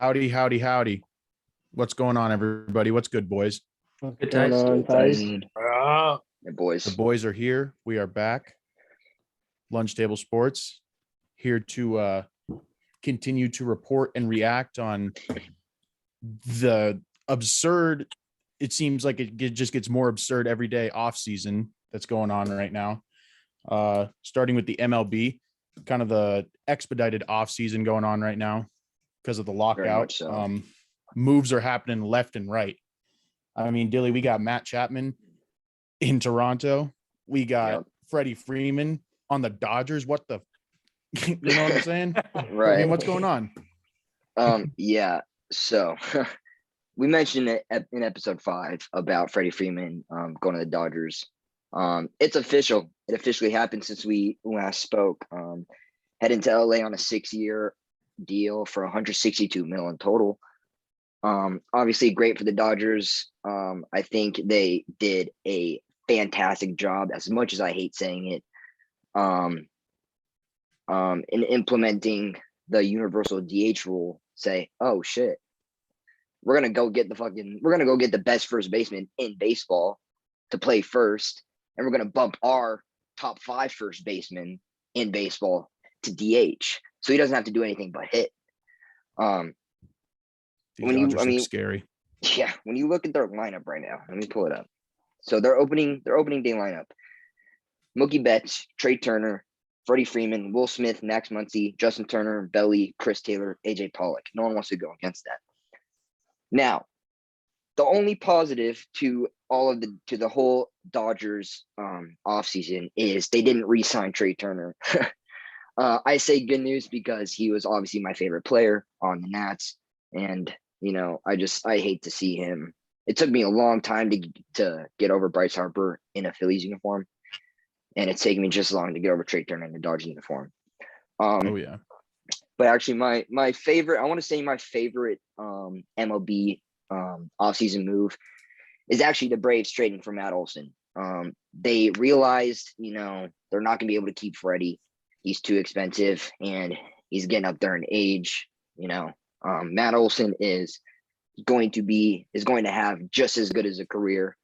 Howdy, howdy, howdy. What's going on, everybody? What's good, boys? Good guys. Hey, The boys. boys are here. We are back. Lunch Table Sports here to continue to report and react on the absurd. It seems like it just gets more absurd every day offseason that's going on right now. Starting with the MLB, kind of the expedited offseason going on right now because of the lockout. So. Moves are happening left and right. I mean, Dilly, we got Matt Chapman in Toronto. We got Freddie Freeman on the Dodgers. What the, you know what I'm saying? Right. I mean, what's going on? Yeah. So we mentioned it in episode 5 about Freddie Freeman going to the Dodgers. It's official. It officially happened since we last spoke. Heading to LA on a 6-year deal for $162 million total. Obviously great for the Dodgers. I think they did a fantastic job, as much as I hate saying it, in implementing the universal DH rule. Say, oh shit, we're gonna go get the best first baseman in baseball to play first, and we're gonna bump our top 5 first basemen in baseball to DH, so he doesn't have to do anything but hit. These Dodgers look scary. Yeah, when you look at their lineup right now, let me pull it up. So their opening day lineup: Mookie Betts, Trey Turner, Freddie Freeman, Will Smith, Max Muncy, Justin Turner, Belly, Chris Taylor, AJ Pollock. No one wants to go against that. Now, the only positive to the whole Dodgers offseason is they didn't re-sign Trey Turner. I say good news because he was obviously my favorite player on the Nats, and I hate to see him. It took me a long time to get over Bryce Harper in a Phillies uniform, and it's taken me just as long to get over Trey Turner in the Dodgers uniform. Oh yeah. But actually, my favorite MLB offseason move is actually the Braves trading for Matt Olson. They realized, they're not going to be able to keep Freddie. He's too expensive, and he's getting up there in age. Matt Olson is going to have just as good as a career,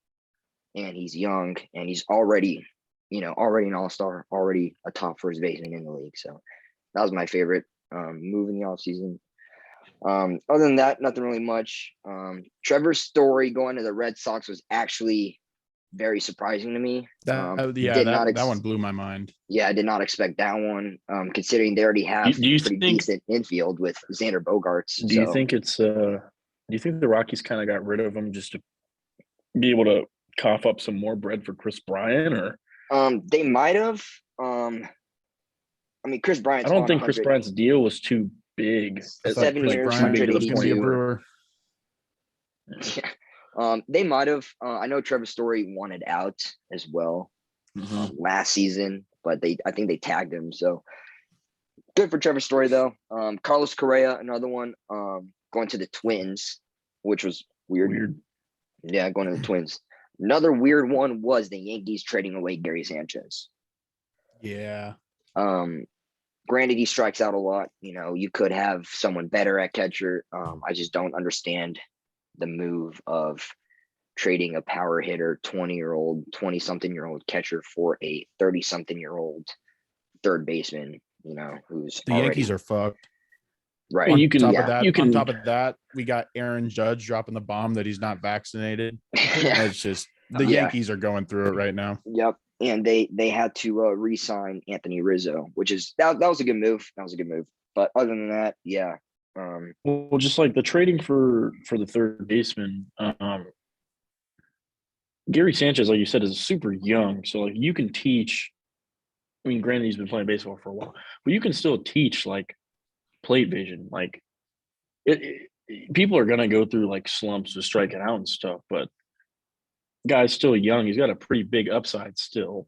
and he's young, and he's already an all-star, already a top first baseman in the league. So that was my favorite move in the offseason. Other than that, nothing really much. Trevor Story going to the Red Sox was actually very surprising to me. That one blew my mind. Yeah, I did not expect that one, considering they already have decent infield with Xander Bogaerts. Do you think the Rockies kind of got rid of him just to be able to cough up some more bread for Chris Bryant, or? They might have. Chris Bryant. I don't think Chris Bryant's deal was too big. 7 years, 182. Yeah. They might have. I know Trevor Story wanted out as well last season, but I think they tagged him. So good for Trevor Story though. Carlos Correa, another one, going to the Twins, which was weird. Yeah, going to the Twins. Another weird one was the Yankees trading away Gary Sanchez. Yeah. Granted, he strikes out a lot. You could have someone better at catcher. I just don't understand the move of trading a power hitter, 20-something-year-old catcher for a 30-something-year-old third baseman, who's the Yankees are fucked. Right. On top of that, we got Aaron Judge dropping the bomb that he's not vaccinated. It's just the Yankees are going through it right now. Yep. And they had to re-sign Anthony Rizzo, which is that was a good move. But other than that, yeah. Well, just like the trading for the third baseman, Gary Sanchez, like you said, is super young. So like you can teach. I mean, granted, he's been playing baseball for a while, but you can still teach like plate vision. Like people are gonna go through like slumps with striking out and stuff, but guy's still young. He's got a pretty big upside still.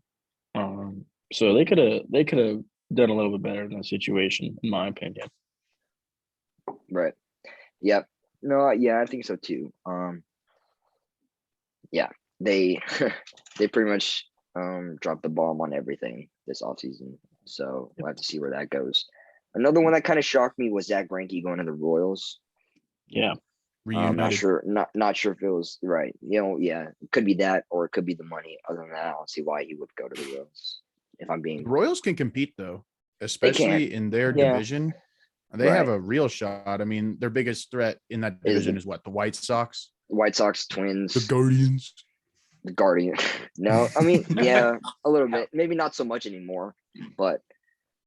So they could have done a little bit better in that situation, in my opinion. Right. Yep. No, yeah, I think so too. Yeah, they pretty much dropped the bomb on everything this offseason. So we'll have to see where that goes. Another one that kind of shocked me was Zach Greinke going to the Royals. Yeah. Reunited. Not sure if it was right. Yeah, it could be that, or it could be the money. Other than that, I don't see why he would go to the Royals. If I'm being, The Royals can compete though, can. especially in their Yeah. division. They have Right. a real shot. I mean, their biggest threat in that Is division the- is what? The White Sox, White Sox, Twins, the Guardians. the Guardian. No, I mean, yeah, a little bit. Maybe not so much anymore, but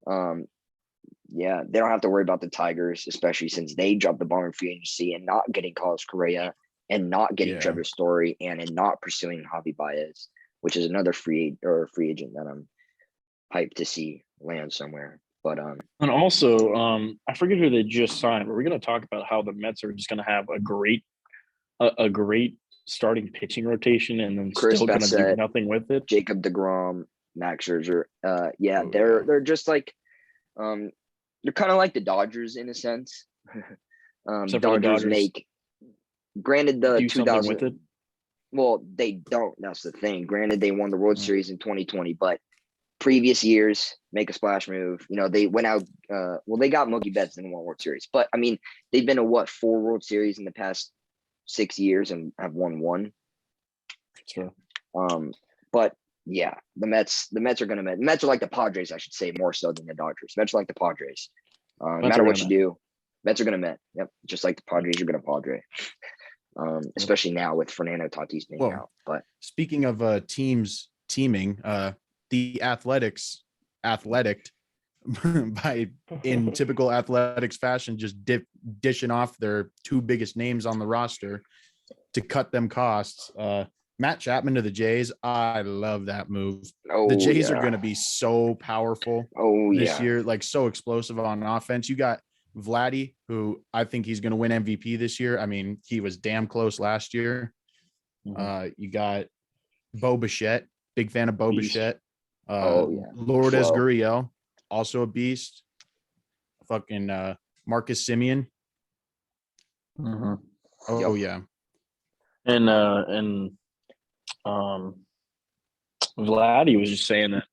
yeah, they don't have to worry about the Tigers, especially since they dropped the ball in free agency and not getting Carlos Correa and not getting Yeah. Trevor Story and not pursuing Javi Baez, which is another free agent that I'm hyped to see land somewhere. But And also, I forget who they just signed, but we're going to talk about how the Mets are just going to have a great starting pitching rotation, and then Chris still going to do Bassett, nothing with it. Jacob DeGrom, Max Scherzer, Oh, they're just like they're kind of like the Dodgers in a sense. Except for the Dodgers Dodgers make, granted, the do something 2000. with it. Well, they don't. That's the thing. Granted, they won the World Mm. Series in 2020, but previous years make a splash move. They went out. They got Mookie Betts and won World Series, but I mean, they've been to 4 World Series in the past 6 years and have won 1. Sure. But yeah, the Mets are gonna. The Mets are like the Padres, I should say, more so than the Dodgers. Mets are like the Padres. No Mets matter are what gonna you do, Mets are gonna Met. Yep, just like the Padres, you're gonna Padre. Especially now with Fernando Tatis being Well, out. But Speaking of teams teaming, the athletic by in typical athletics fashion, just dishing off their 2 biggest names on the roster to cut them costs. Matt Chapman to the Jays. I love that move. The Jays are going to be so powerful this year, like so explosive on offense. You got Vladdy, who I think he's going to win MVP this year. I mean, he was damn close last year. You got Bo Bichette, big fan of Bo Bichette. Lourdes Flow. Gurriel, also a beast. Fucking Marcus Simeon. Oh yeah. And Vladdy was just saying that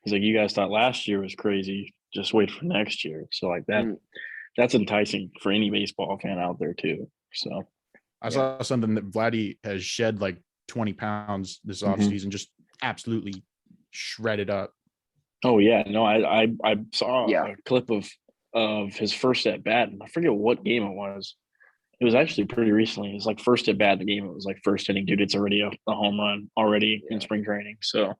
he's like, you guys thought last year was crazy. Just wait for next year. So like that's enticing for any baseball fan out there too. So I saw something that Vladdy has shed like 20 pounds this offseason, just absolutely shredded up. Oh yeah, no, I saw a clip of his first at bat, and I forget what game it was. It was actually pretty recently. It was like first at bat in the game. It was like first inning, dude. It's already a home run already in spring training. So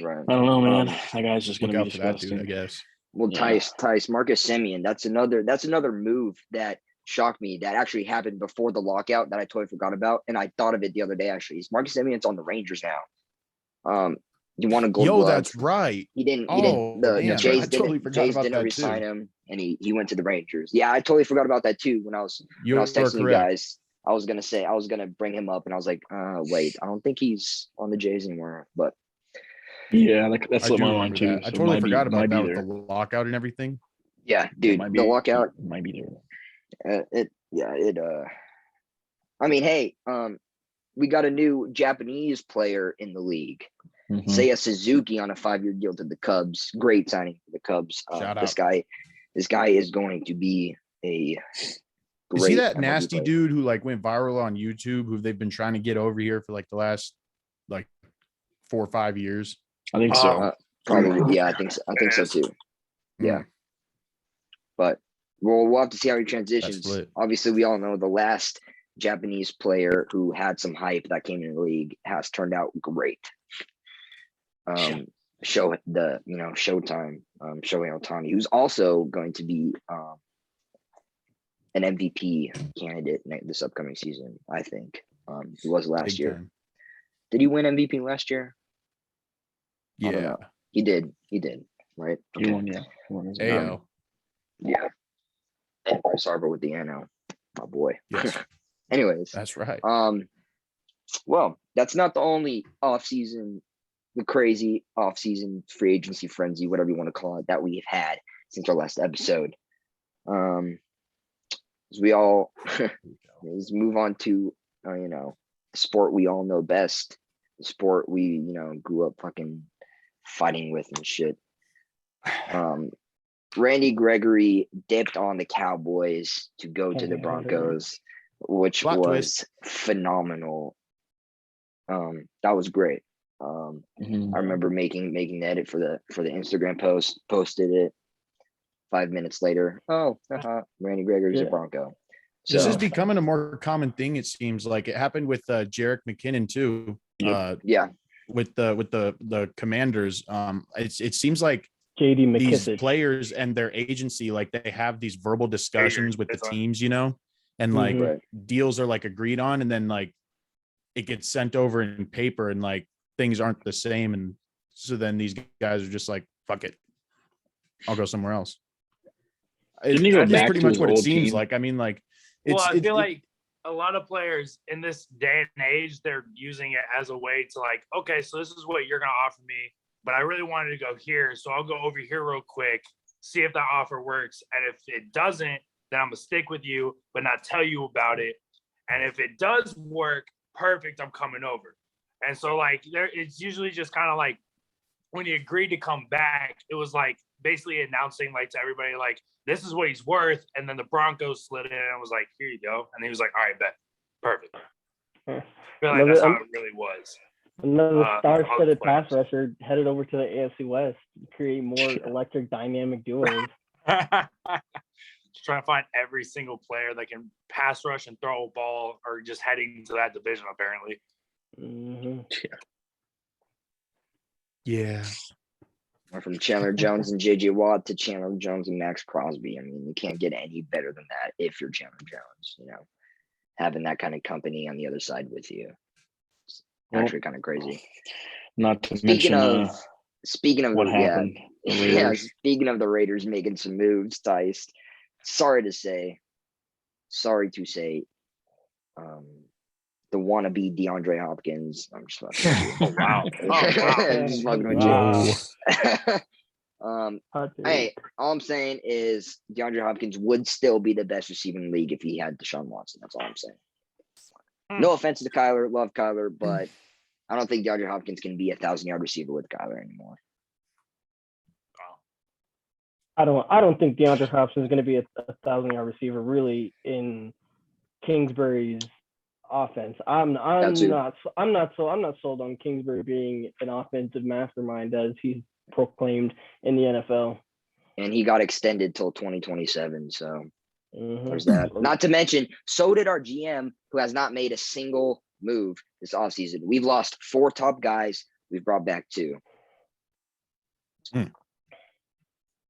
right. I don't know, man. That guy's just going to be disgusting. That dude, I guess. Well, Tice, Marcus Simeon. That's another move that shocked me. That actually happened before the lockout that I totally forgot about, and I thought of it the other day. Actually, Marcus Simeon's on the Rangers now. You want to go? Yo, that's right. He didn't. The Jays I totally forgot Jays about didn't that resign too. him, and he went to the Rangers. Yeah, I totally forgot about that too. When I was texting you guys, I was gonna bring him up, and I was like, wait, I don't think he's on the Jays anymore. But yeah, that's what my mind too. I totally forgot about that with the lockout and everything. Yeah, dude, the lockout might be there. I mean, hey, we got a new Japanese player in the league. Seiya Suzuki on a 5-year deal to the Cubs. Great signing for the Cubs. Shout this out. This guy is going to be a great. Is he that nasty dude who like went viral on YouTube, who they've been trying to get over here for like the last like 4 or 5 years? I think so. Probably, yeah, I think so too. Yeah, but we'll have to see how he transitions. Obviously, we all know the last Japanese player who had some hype that came in the league has turned out great. Showtime, Shohei Ohtani, who's also going to be an MVP candidate this upcoming season. I think he was last year. Did he win MVP last year? Yeah, I don't know. He did, right? Okay. He won, yeah. AL. Yeah. And Bryce Harper with the NL, my boy. Yes. Anyways, that's right. Well, that's not the only the crazy off-season free agency frenzy, whatever you want to call it, that we've had since our last episode. As we all let's move on to the sport we all know best, the sport we grew up fucking fighting with and shit. Randy Gregory dipped on the Cowboys to go to the Broncos, which Plot was twist. phenomenal. That was great. Mhm. I remember making the edit for the Instagram post, posted it 5 minutes later. Randy Gregory's a Bronco. This So is becoming a more common thing. It seems like it happened with Jerick McKinnon too. Yep. yeah, With the Commanders. It seems like JD these McKissick. players and their agency, like they have these verbal discussions with the teams, and like right. deals are like agreed on, and then like it gets sent over in paper, and like things aren't the same, and so then these guys are just like, fuck it, I'll go somewhere else. Didn't he go That's back pretty to much his what it old seems team? like. I mean, like Well, I feel like a lot of players in this day and age, they're using it as a way to like, okay, so this is what you're going to offer me, but I really wanted to go here. So I'll go over here real quick, see if that offer works. And if it doesn't, then I'm going to stick with you, but not tell you about it. And if it does work, perfect, I'm coming over. And so like it's usually just kind of like when he agreed to come back, it was like basically announcing like to everybody, like, this is what he's worth. And then the Broncos slid in and was like, here you go. And he was like, all right, bet. Perfect. I feel like that's how it really was. Another star-studded pass rusher headed over to the AFC West to create more electric dynamic duos. Just trying to find every single player that can pass rush and throw a ball or just heading to that division, apparently. Mm-hmm. yeah. Or from Chandler Jones and JJ Watt to Chandler Jones and Max Crosby. I mean, you can't get any better than that if you're Chandler Jones, having that kind of company on the other side with you. It's actually kind of crazy. Not to mention Speaking of what happened. Speaking of the Raiders making some moves, Tice, sorry to say, the wannabe DeAndre Hopkins. I'm just fucking with you. Wow. I'm just fucking with you. Hey, all I'm saying is DeAndre Hopkins would still be the best receiver in the league if he had Deshaun Watson. That's all I'm saying. No offense to Kyler, love Kyler, but I don't think DeAndre Hopkins can be 1,000-yard receiver with Kyler anymore. I don't think DeAndre Hopkins is going to be a 1,000-yard receiver really in Kingsbury's offense. I'm not sold on Kingsbury being an offensive mastermind as he's proclaimed in the NFL. And he got extended till 2027, so there's that. Not to mention, so did our GM, who has not made a single move this offseason. We've lost 4 top guys. We've brought back 2.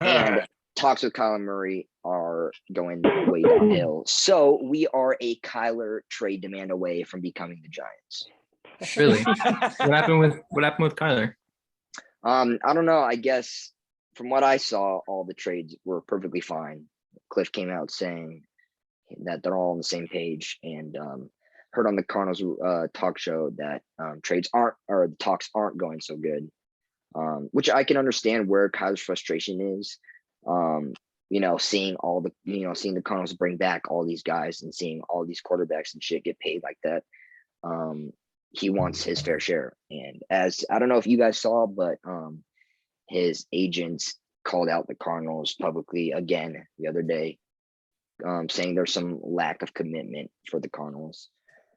And talks with Kyler Murray are going way downhill. So we are a Kyler trade demand away from becoming the Giants. Really? What happened with Kyler? I don't know. I guess from what I saw, all the trades were perfectly fine. Cliff came out saying that they're all on the same page, and heard on the Cardinals talk show that the talks aren't going so good. Which I can understand where Kyler's frustration is. Seeing the Cardinals bring back all these guys and seeing all these quarterbacks and shit get paid like that. He wants his fair share. And as I don't know if you guys saw, but his agents called out the Cardinals publicly again the other day, saying there's some lack of commitment for the Cardinals,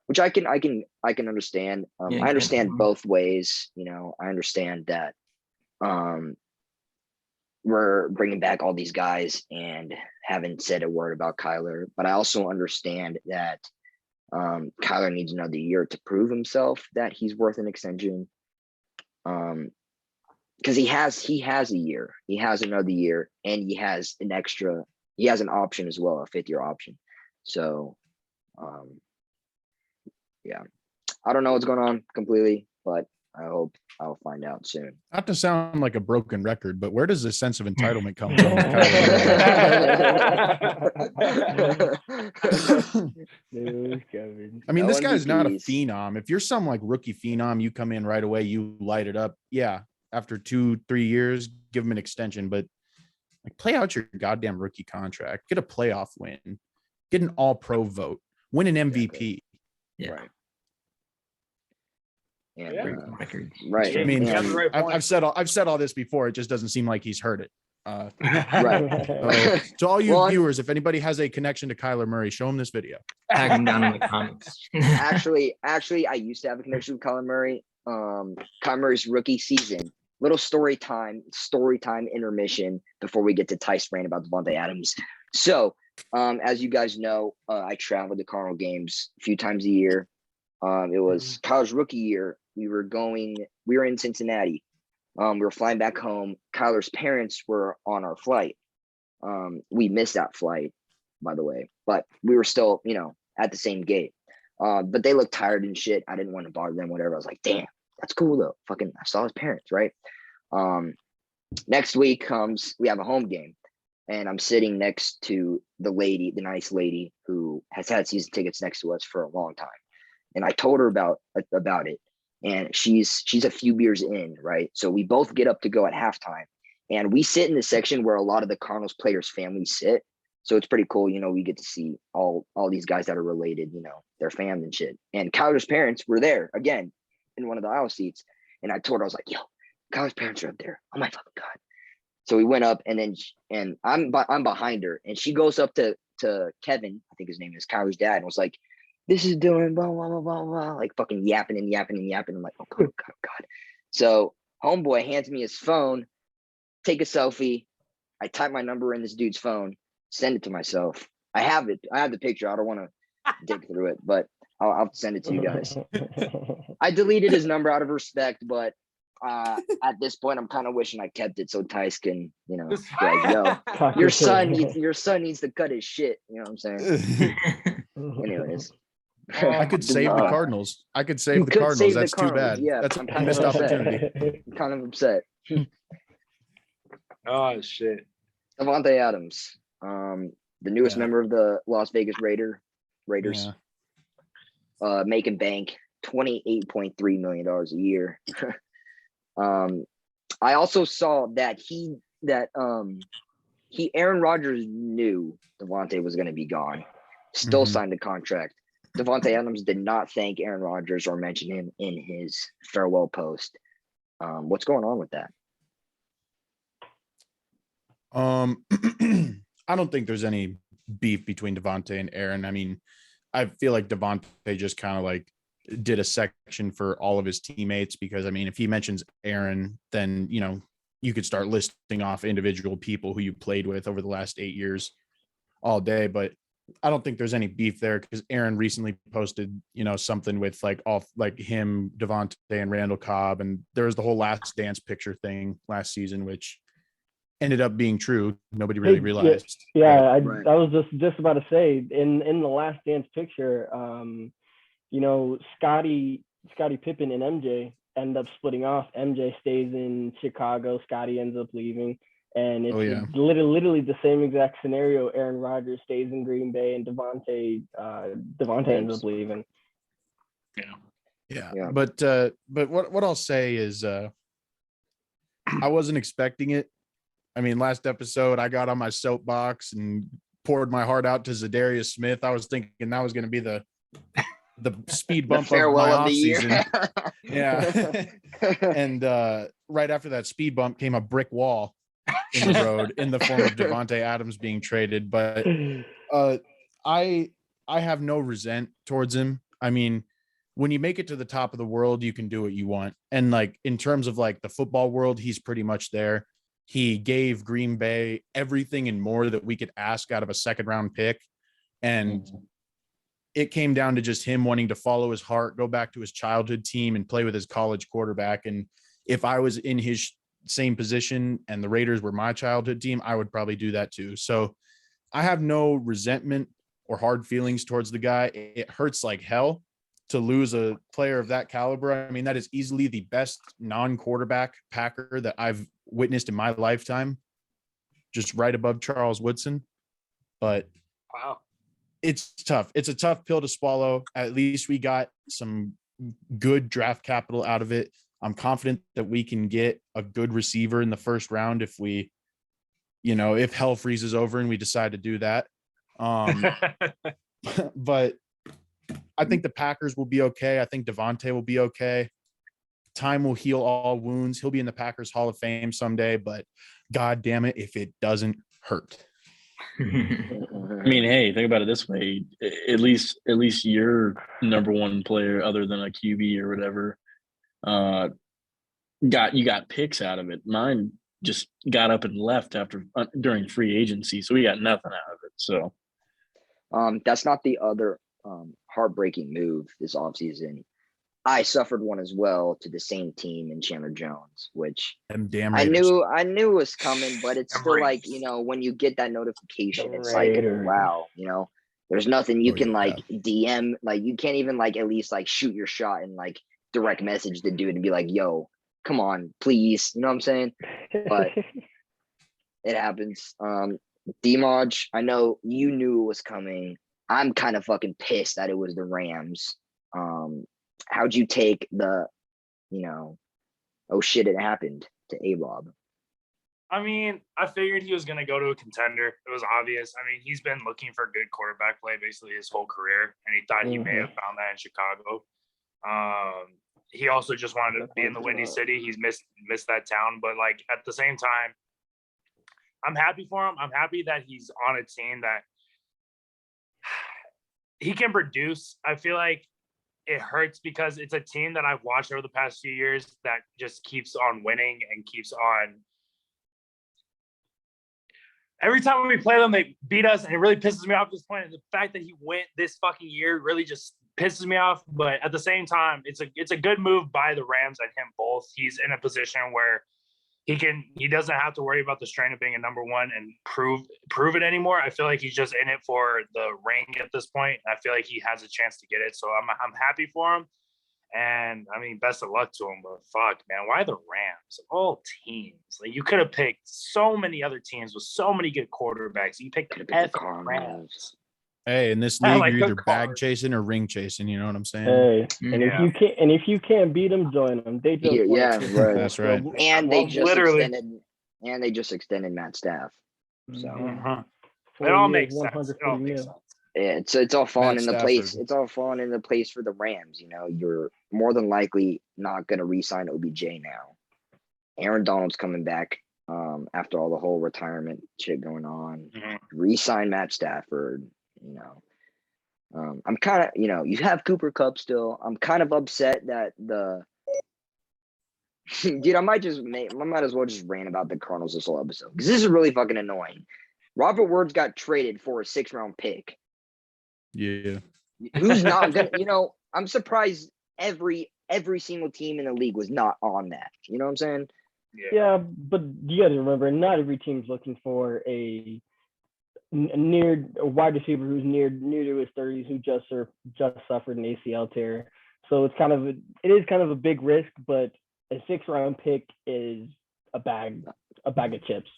which I can understand. I understand both ways. I understand that we're bringing back all these guys and haven't said a word about Kyler, but I also understand that Kyler needs another year to prove himself that he's worth an extension. Because he has a year, he has another year, and he has an option as well, a 5th-year option. So, yeah, I don't know what's going on completely, but I hope I'll find out soon. Not to sound like a broken record, but where does this sense of entitlement come from? I mean, this guy's not a phenom. If you're some like rookie phenom, you come in right away, you light it up. Yeah, after 2-3 years, give him an extension, but like play out your goddamn rookie contract, get a playoff win, get an all-pro vote, win an MVP. Yeah. Right. Records. Right. I mean, and I've said all this before. It just doesn't seem like he's heard it. Right. So, to all you Well, viewers, if anybody has a connection to Kyler Murray, show him this video. Tag him down in the comments. actually, I used to have a connection with Kyler Murray. Kyler Murray's rookie season. Little story time intermission before we get to Ty's rant about Devontae Adams. So, as you guys know, I traveled to Cardinal games a few times a year. It was Kyler's rookie year. We were in Cincinnati. We were flying back home. Kyler's parents were on our flight. We missed that flight, by the way, but we were still, at the same gate. But they looked tired and shit. I didn't want to bother them, whatever. I was like, damn, that's cool though. Fucking, I saw his parents, right? Next week comes, we have a home game, and I'm sitting next to the nice lady who has had season tickets next to us for a long time. And I told her about it. And she's a few beers in, right? So we both get up to go at halftime, and we sit in the section where a lot of the Cardinals players' families sit. So it's pretty cool. We get to see all these guys that are related, their fams and shit. And Kyler's parents were there again in one of the aisle seats. And I told her, I was like, yo, Kyler's parents are up there. Oh my fucking God. So we went up, and I'm behind her, and she goes up to Kevin, I think his name is, Kyler's dad, and was like, this is doing blah, blah, blah, blah, blah, like fucking yapping and yapping and yapping. I'm like, oh God, oh God. So homeboy hands me his phone, take a selfie. I type my number in this dude's phone, send it to myself. I have it. I have the picture. I don't want to dig through it, but I'll send it to you guys. I deleted his number out of respect, but at this point, I'm kind of wishing I kept it so Tice can, be like, yo, your son needs to cut his shit. You know what I'm saying? Anyways. I could save the Cardinals. I could save the Cardinals. That's too bad. Yeah, that's a I'm missed opportunity. I'm kind of upset. Oh shit. Devontae Adams, the newest member of the Las Vegas Raiders, making bank, $28.3 million a year. I also saw that Aaron Rodgers knew Devontae was going to be gone. Still signed the contract. Devontae Adams did not thank Aaron Rodgers or mention him in his farewell post. What's going on with that? I don't think there's any beef between Devontae and Aaron. I mean, I feel like Devontae just kind of like did a section for all of his teammates, because I mean, if he mentions Aaron, then you could start listing off individual people who you played with over the last 8 years all day. But I don't think there's any beef there, because Aaron recently posted, something with him, Devontae, and Randall Cobb, and there was the whole Last Dance picture thing last season, which ended up being true. Nobody really realized. Yeah, I was just about to say, in the Last Dance picture, Scottie Pippen and MJ end up splitting off. MJ stays in Chicago. Scottie ends up leaving. And it's literally the same exact scenario. Aaron Rodgers stays in Green Bay, and Devontae ends up leaving. Yeah. But what I'll say is, I wasn't expecting it. I mean, last episode I got on my soapbox and poured my heart out to Zadarius Smith. I was thinking that was going to be the speed bump of my offseason. Yeah. And right after that speed bump came a brick wall in the road in the form of Devontae Adams being traded. But I have no resent towards him. I mean, when you make it to the top of the world, you can do what you want. And like, in terms of like the football world, he's pretty much there. He gave Green Bay everything and more that we could ask out of a second round pick. And it came down to just him wanting to follow his heart, go back to his childhood team and play with his college quarterback. And if I was in his same position and the Raiders were my childhood team, I would probably do that too. So I have no resentment or hard feelings towards the guy. It hurts like hell to lose a player of that caliber. I mean, that is easily the best non-quarterback Packer that I've witnessed in my lifetime, just right above Charles Woodson. But wow, it's tough. It's a tough pill to swallow. At least we got some good draft capital out of it. I'm confident that we can get a good receiver in the first round if we, if hell freezes over and we decide to do that. But I think the Packers will be okay. I think Devontae will be okay. Time will heal all wounds. He'll be in the Packers Hall of Fame someday, but God damn it, if it doesn't hurt. I mean, hey, think about it this way: at least your number one player, other than a QB or whatever, got picks out of it. Mine just got up and left after during free agency, so we got nothing out of it. So, that's not the other heartbreaking move this offseason. I suffered one as well to the same team in Chandler Jones, which Damn I Raiders. knew was coming, but it's still like, when you get that notification, it's like, wow, there's nothing you can like DM, like you can't even like at least like shoot your shot and like direct message the dude and be like, yo, come on, please. You know what I'm saying? But it happens. Demaj, I know you knew it was coming. I'm kind of fucking pissed that it was the Rams. How'd you take the, oh shit, it happened to A-Rob? I mean, I figured he was going to go to a contender. It was obvious. I mean, he's been looking for good quarterback play basically his whole career, and he thought he may have found that in Chicago. He also just wanted to be in the Windy City. He's missed that town, but like at the same time, I'm happy for him. I'm happy that he's on a team that he can produce. I feel like it hurts because it's a team that I've watched over the past few years that just keeps on winning and keeps on. Every time we play them, they beat us, and it really pisses me off at this point. And the fact that he went this fucking year really just pisses me off. But at the same time, it's a good move by the Rams and him both. He's in a position where he doesn't have to worry about the strain of being a number one and prove it anymore. I feel like he's just in it for the ring at this point. I feel like he has a chance to get it. So I'm happy for him. And I mean, best of luck to him, but fuck, man, why the Rams? Of all teams, like you could have picked so many other teams with so many good quarterbacks. You picked the Rams. Hey, in this league, you're either bag chasing or ring chasing. You know what I'm saying? Hey, and if you can't beat them, join them. They just right. That's right. And they just extended Matt Staff. So it all makes sense. It all makes sense. Yeah, it's all falling into place. It's all falling into place for the Rams. You're more than likely not going to re-sign OBJ now. Aaron Donald's coming back after all the whole retirement shit going on. Re-sign Matt Stafford. I'm kind of, you have Cooper Kupp still. I'm kind of upset that dude, I might as well just rant about the Cardinals this whole episode because this is really fucking annoying. Robert Woods got traded for a 6th-round pick. Yeah. Who's not gonna, I'm surprised every single team in the league was not on that. You know what I'm saying? Yeah, but you got to remember, not every team's looking for a wide receiver who's near to his 30s who just suffered an ACL tear. So it is kind of a big risk, but a 6th-round pick is a bag of chips.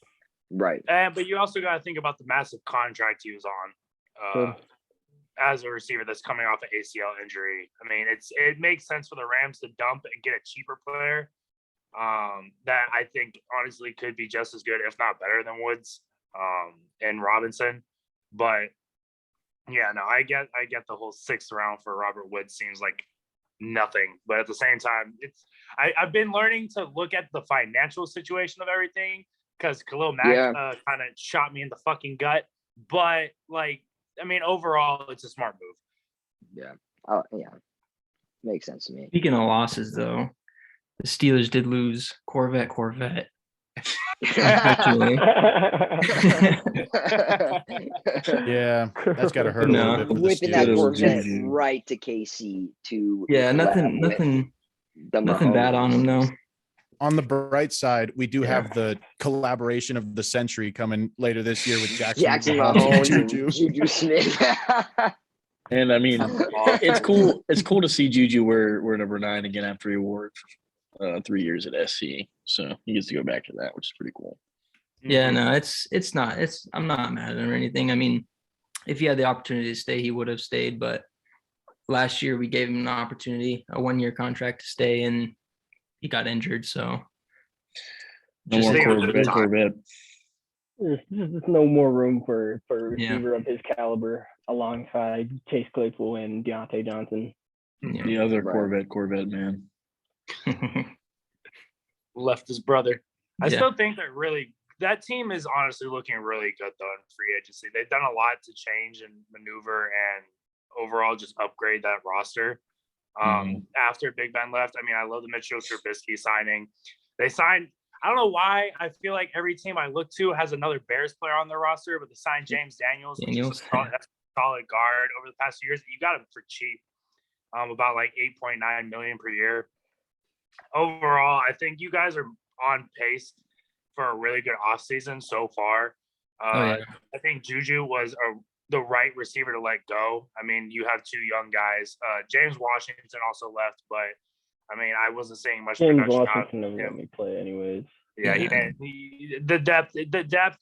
Right. But you also got to think about the massive contract he was on as a receiver that's coming off an ACL injury. I mean, it makes sense for the Rams to dump and get a cheaper player that I think honestly could be just as good, if not better than Woods and Robinson. But yeah, no, I get the whole 6th round for Robert Woods seems like nothing. But at the same time, I've been learning to look at the financial situation of everything because Khalil Mack kind of shot me in the fucking gut. But like, I mean, overall, it's a smart move. Yeah. Oh, yeah. Makes sense to me. Speaking of losses, though, the Steelers did lose Corvette. Actually. Yeah, that's got to hurt a little bit. For the Whipping that Steelers. Corvette right to KC to nothing bad on him though. On the bright side, we do have the collaboration of the century coming later this year with Jackson Mahomes and Juju Smith. And I mean, it's cool. It's cool to see Juju we're number 9 again after he wore 3 years at SC. So he gets to go back to that, which is pretty cool. Yeah, no, it's not. I'm not mad at him or anything. I mean, if he had the opportunity to stay, he would have stayed. But last year we gave him an opportunity, a 1-year contract to stay, and he got injured. So no more Corvette. There's just no more room for a receiver of his caliber alongside Chase Claypool and Deontay Johnson. Yeah. The other Corvette man. Left his brother. I still think that really that team is honestly looking really good though in free agency. They've done a lot to change and maneuver and overall just upgrade that roster. After Big Ben left, I mean, I love the Mitchell Trubisky signing. They signed. I don't know why. I feel like every team I look to has another Bears player on their roster, but they signed James Daniels, which is a solid guard over the past few years. You got him for cheap, about like $8.9 million per year. Overall, I think you guys are on pace for a really good offseason so far. I think Juju was the right receiver to let go. I mean, you have two young guys. James Washington also left, but I mean, I wasn't seeing much. James Washington never let me play, anyways. Yeah, he didn't. The depth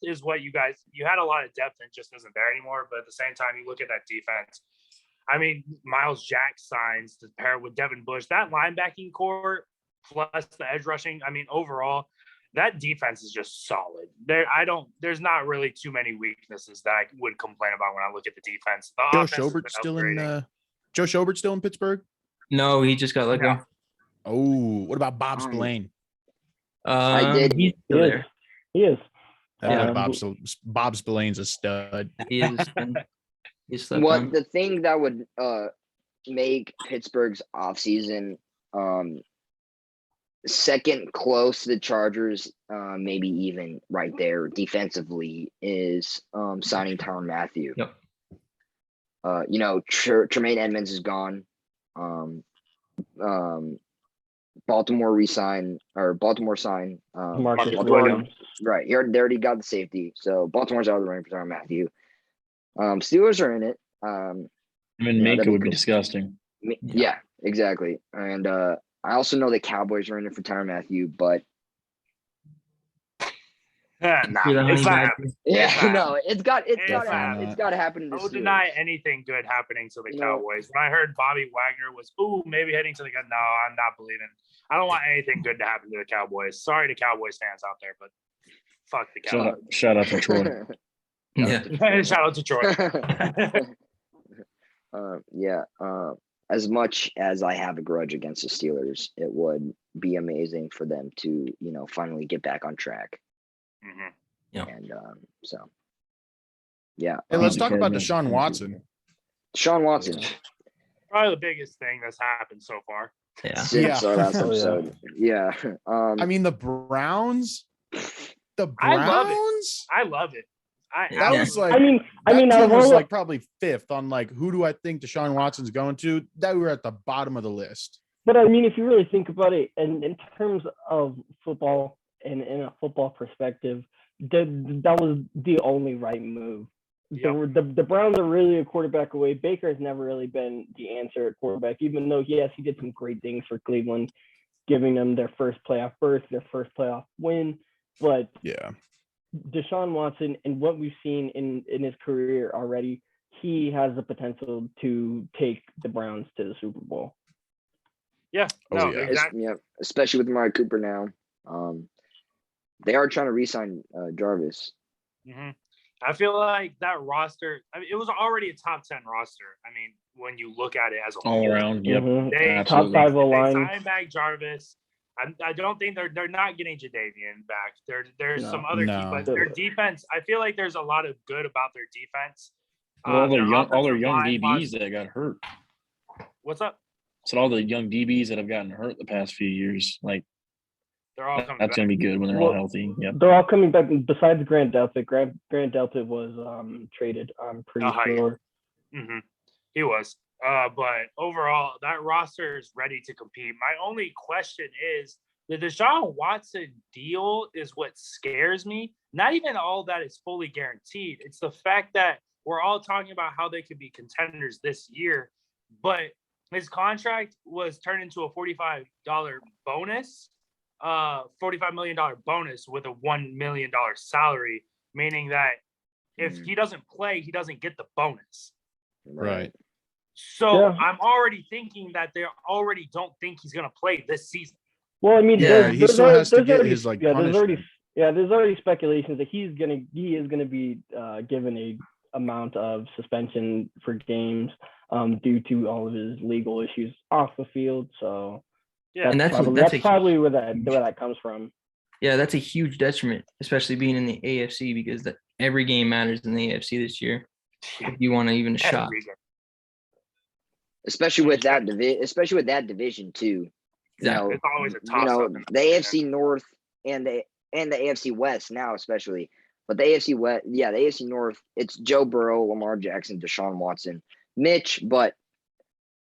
is what you had a lot of depth and just isn't there anymore. But at the same time, you look at that defense. I mean, Miles Jack signs to pair with Devin Bush. That linebacking core plus the edge rushing. I mean, overall, that defense is just solid. There's not really too many weaknesses that I would complain about when I look at the defense. Joe Schobert still in Pittsburgh? No, he just got let go. Oh, what about Bob Spillane? I did. He is. Bob Spillane's a stud. He is. The thing that would make Pittsburgh's offseason second close to the Chargers, maybe even right there defensively, is signing Tyrann Mathieu. Yep. Tremaine Edmonds is gone. Baltimore signed Marcus Williams. Right. They already got the safety. So Baltimore's out of the running for Tyrann Mathieu. Steelers are in it. Minka would be disgusting. Yeah, exactly. And I also know the Cowboys are in it for Tyrann Mathieu, but it's got to happen. Don't deny anything good happening to the Cowboys. When I heard Bobby Wagner was maybe heading to no, I'm not believing. I don't want anything good to happen to the Cowboys. Sorry to Cowboys fans out there, but fuck the Cowboys. Shout out to Troy. Shout out to Troy. As much as I have a grudge against the Steelers, it would be amazing for them to, finally get back on track. Mm-hmm. Yeah. And Hey, let's talk about Deshaun Watson. Probably the biggest thing that's happened so far. Since our last episode. Yeah. I mean, the Browns. I love it. That was like, was like probably fifth on like who do I think Deshaun Watson's going to? That we were at the bottom of the list. But I mean, if you really think about it, and in terms of football and in a football perspective, that was the only right move. Yep. The Browns are really a quarterback away. Baker has never really been the answer at quarterback, even though, yes, he did some great things for Cleveland, giving them their first playoff berth, their first playoff win. But yeah, Deshaun Watson and what we've seen in his career already, he has the potential to take the Browns to the Super Bowl. Yeah. Exactly. Yeah, especially with Amari Cooper now. They are trying to re-sign Jarvis. Mm-hmm. I feel like that roster, it was already a top 10 roster. I mean, when you look at it as a whole. All around, yep. They top 5 line. They signed back Jarvis. I don't think they're not getting Jadeveon back. There's some other key, but their defense, I feel like there's a lot of good about their defense. All their young DBs that got hurt. What's up? So all the young DBs that have gotten hurt the past few years, like they're all coming that's going to be good when they're all healthy. Yep. They're all coming back. Besides Grant Delpit, Grant Delpit was traded. I'm pretty sure. Mm-hmm. He was. But overall, that roster is ready to compete. My only question is the Deshaun Watson deal is what scares me. Not even all that is fully guaranteed. It's the fact that we're all talking about how they could be contenders this year, but his contract was turned into a $45 bonus, $45 million bonus with a $1 million salary, meaning that if he doesn't play, he doesn't get the bonus. Right. So I'm already thinking that they already don't think he's going to play this season. Well, I mean, he still has to get his punishment. There's already speculations that he is gonna be given a amount of suspension for games due to all of his legal issues off the field. So and that's probably where that comes from. Yeah, that's a huge detriment, especially being in the AFC, because every game matters in the AFC this year. If you want to even a shot. Every game. especially with that division too. Exactly. It's always a toss-up. The AFC North and the AFC West now, especially. But the AFC West, the AFC North, it's Joe Burrow, Lamar Jackson, Deshaun Watson, Mitch, but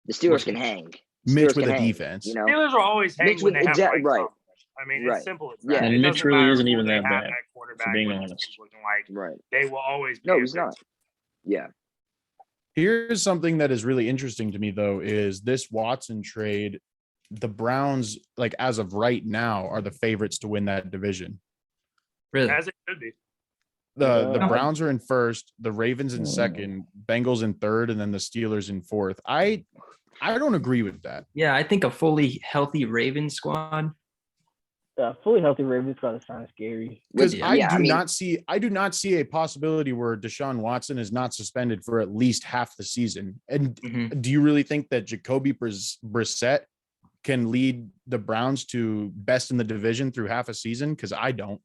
the Steelers can hang. Mitch with a defense. Steelers will always hang Mitch when with- they have exactly Bryce right. Thomas. I mean, Right. it's simple as Yeah. that. And It Mitch doesn't really matter isn't who even they that have bad, at quarterback, for being what the honest. team's looking like. Right. They will always be No, a he's good not. Yeah. Here's something that is really interesting to me, though, is this Watson trade. The Browns, like as of right now, are the favorites to win that division. Really? As it should be. The Yeah. Browns are in first, the Ravens in second, Bengals in third, and then the Steelers in fourth. I don't agree with that. Yeah, I think a fully healthy Ravens squad. Yeah, fully healthy Ravens got to sound scary. Because Yeah. I do not see a possibility where Deshaun Watson is not suspended for at least half the season. And Mhm. do you really think that Jacoby Brissett can lead the Browns to best in the division through half a season? Because I don't.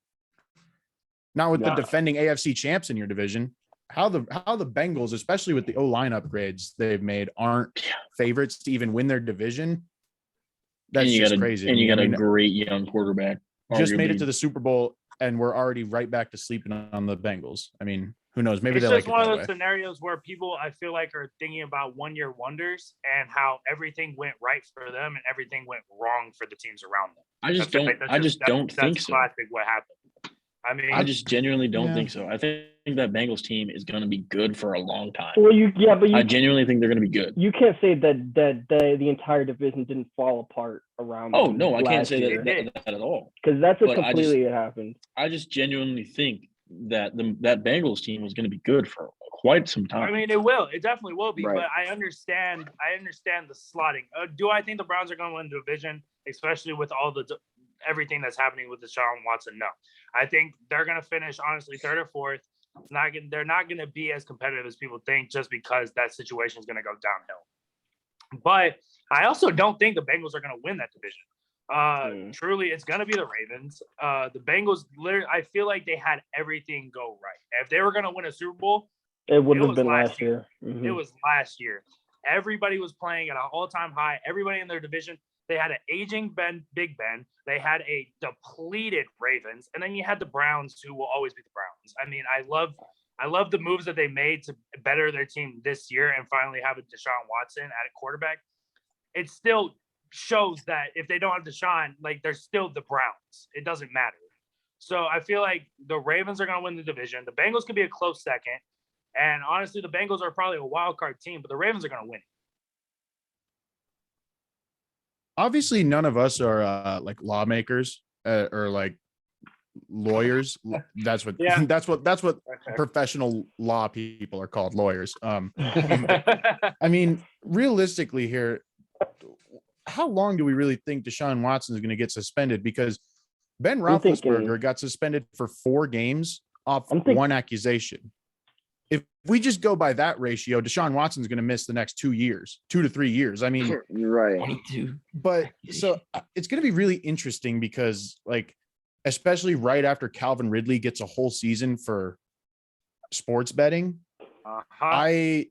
Not with the Nah. defending AFC champs in your division. How the Bengals, especially with the O-line upgrades they've made, aren't favorites to even win their division. That's and you just got crazy. And to you me. got I a mean, great young quarterback. just made it arguably. to the Super Bowl, and we're already right back to sleeping on the Bengals. I mean, who knows? Maybe It's they like just it one of that those way. scenarios where people, I feel like, are thinking about one-year wonders and how everything went right for them and everything went wrong for the teams around them. I just That's- don't. that's I just don't think that's so. classic what happened. I mean, I just genuinely don't Yeah. think so. I think that Bengals team is going to be good for a long time. Well, but I genuinely think they're going to be good. you can't say that the entire division didn't fall apart around. Oh no, I can't say year. that at all. because that's but what completely happened. I just genuinely think that that Bengals team was going to be good for quite some time. I mean, it will. It definitely will be. Right. But I understand the slotting. Do I think the Browns are going to win the division, especially with all everything that's happening with Deshaun Watson? No. I think they're going to finish honestly third or fourth. They're not going to be as competitive as people think, just because that situation is going to go downhill. But I also don't think the Bengals are going to win that division. Truly, it's going to be the Ravens. The Bengals, literally, I feel like they had everything go right. If they were going to win a Super Bowl, It would it have was been last last year. Mhm. it was last year. Everybody was playing at an all-time high. Everybody in their division. They had an aging Big Ben. They had a depleted Ravens, and then you had the Browns, who will always be the Browns. I mean, I love the moves that they made to better their team this year and finally have a Deshaun Watson at quarterback. It still shows that if they don't have Deshaun, like, they're still the Browns. It doesn't matter. So I feel like the Ravens are going to win the division. The Bengals could be a close second. And honestly, the Bengals are probably a wild card team, but the Ravens are going to win. Obviously, none of us are like lawmakers or like lawyers. That's what Yeah. that's what professional law people are called, lawyers. Mm-hmm. I mean, realistically here, how long do we really think Deshaun Watson is going to get suspended? Because Ben I'm thinking- Roethlisberger got suspended for 4 games off I'm thinking- one accusation. If we just go by that ratio, Deshaun Watson's going to miss the next 2 to 3 years. I mean, Right. 22. but so it's going to be really interesting because, like, especially right after Calvin Ridley gets a whole season for sports betting, I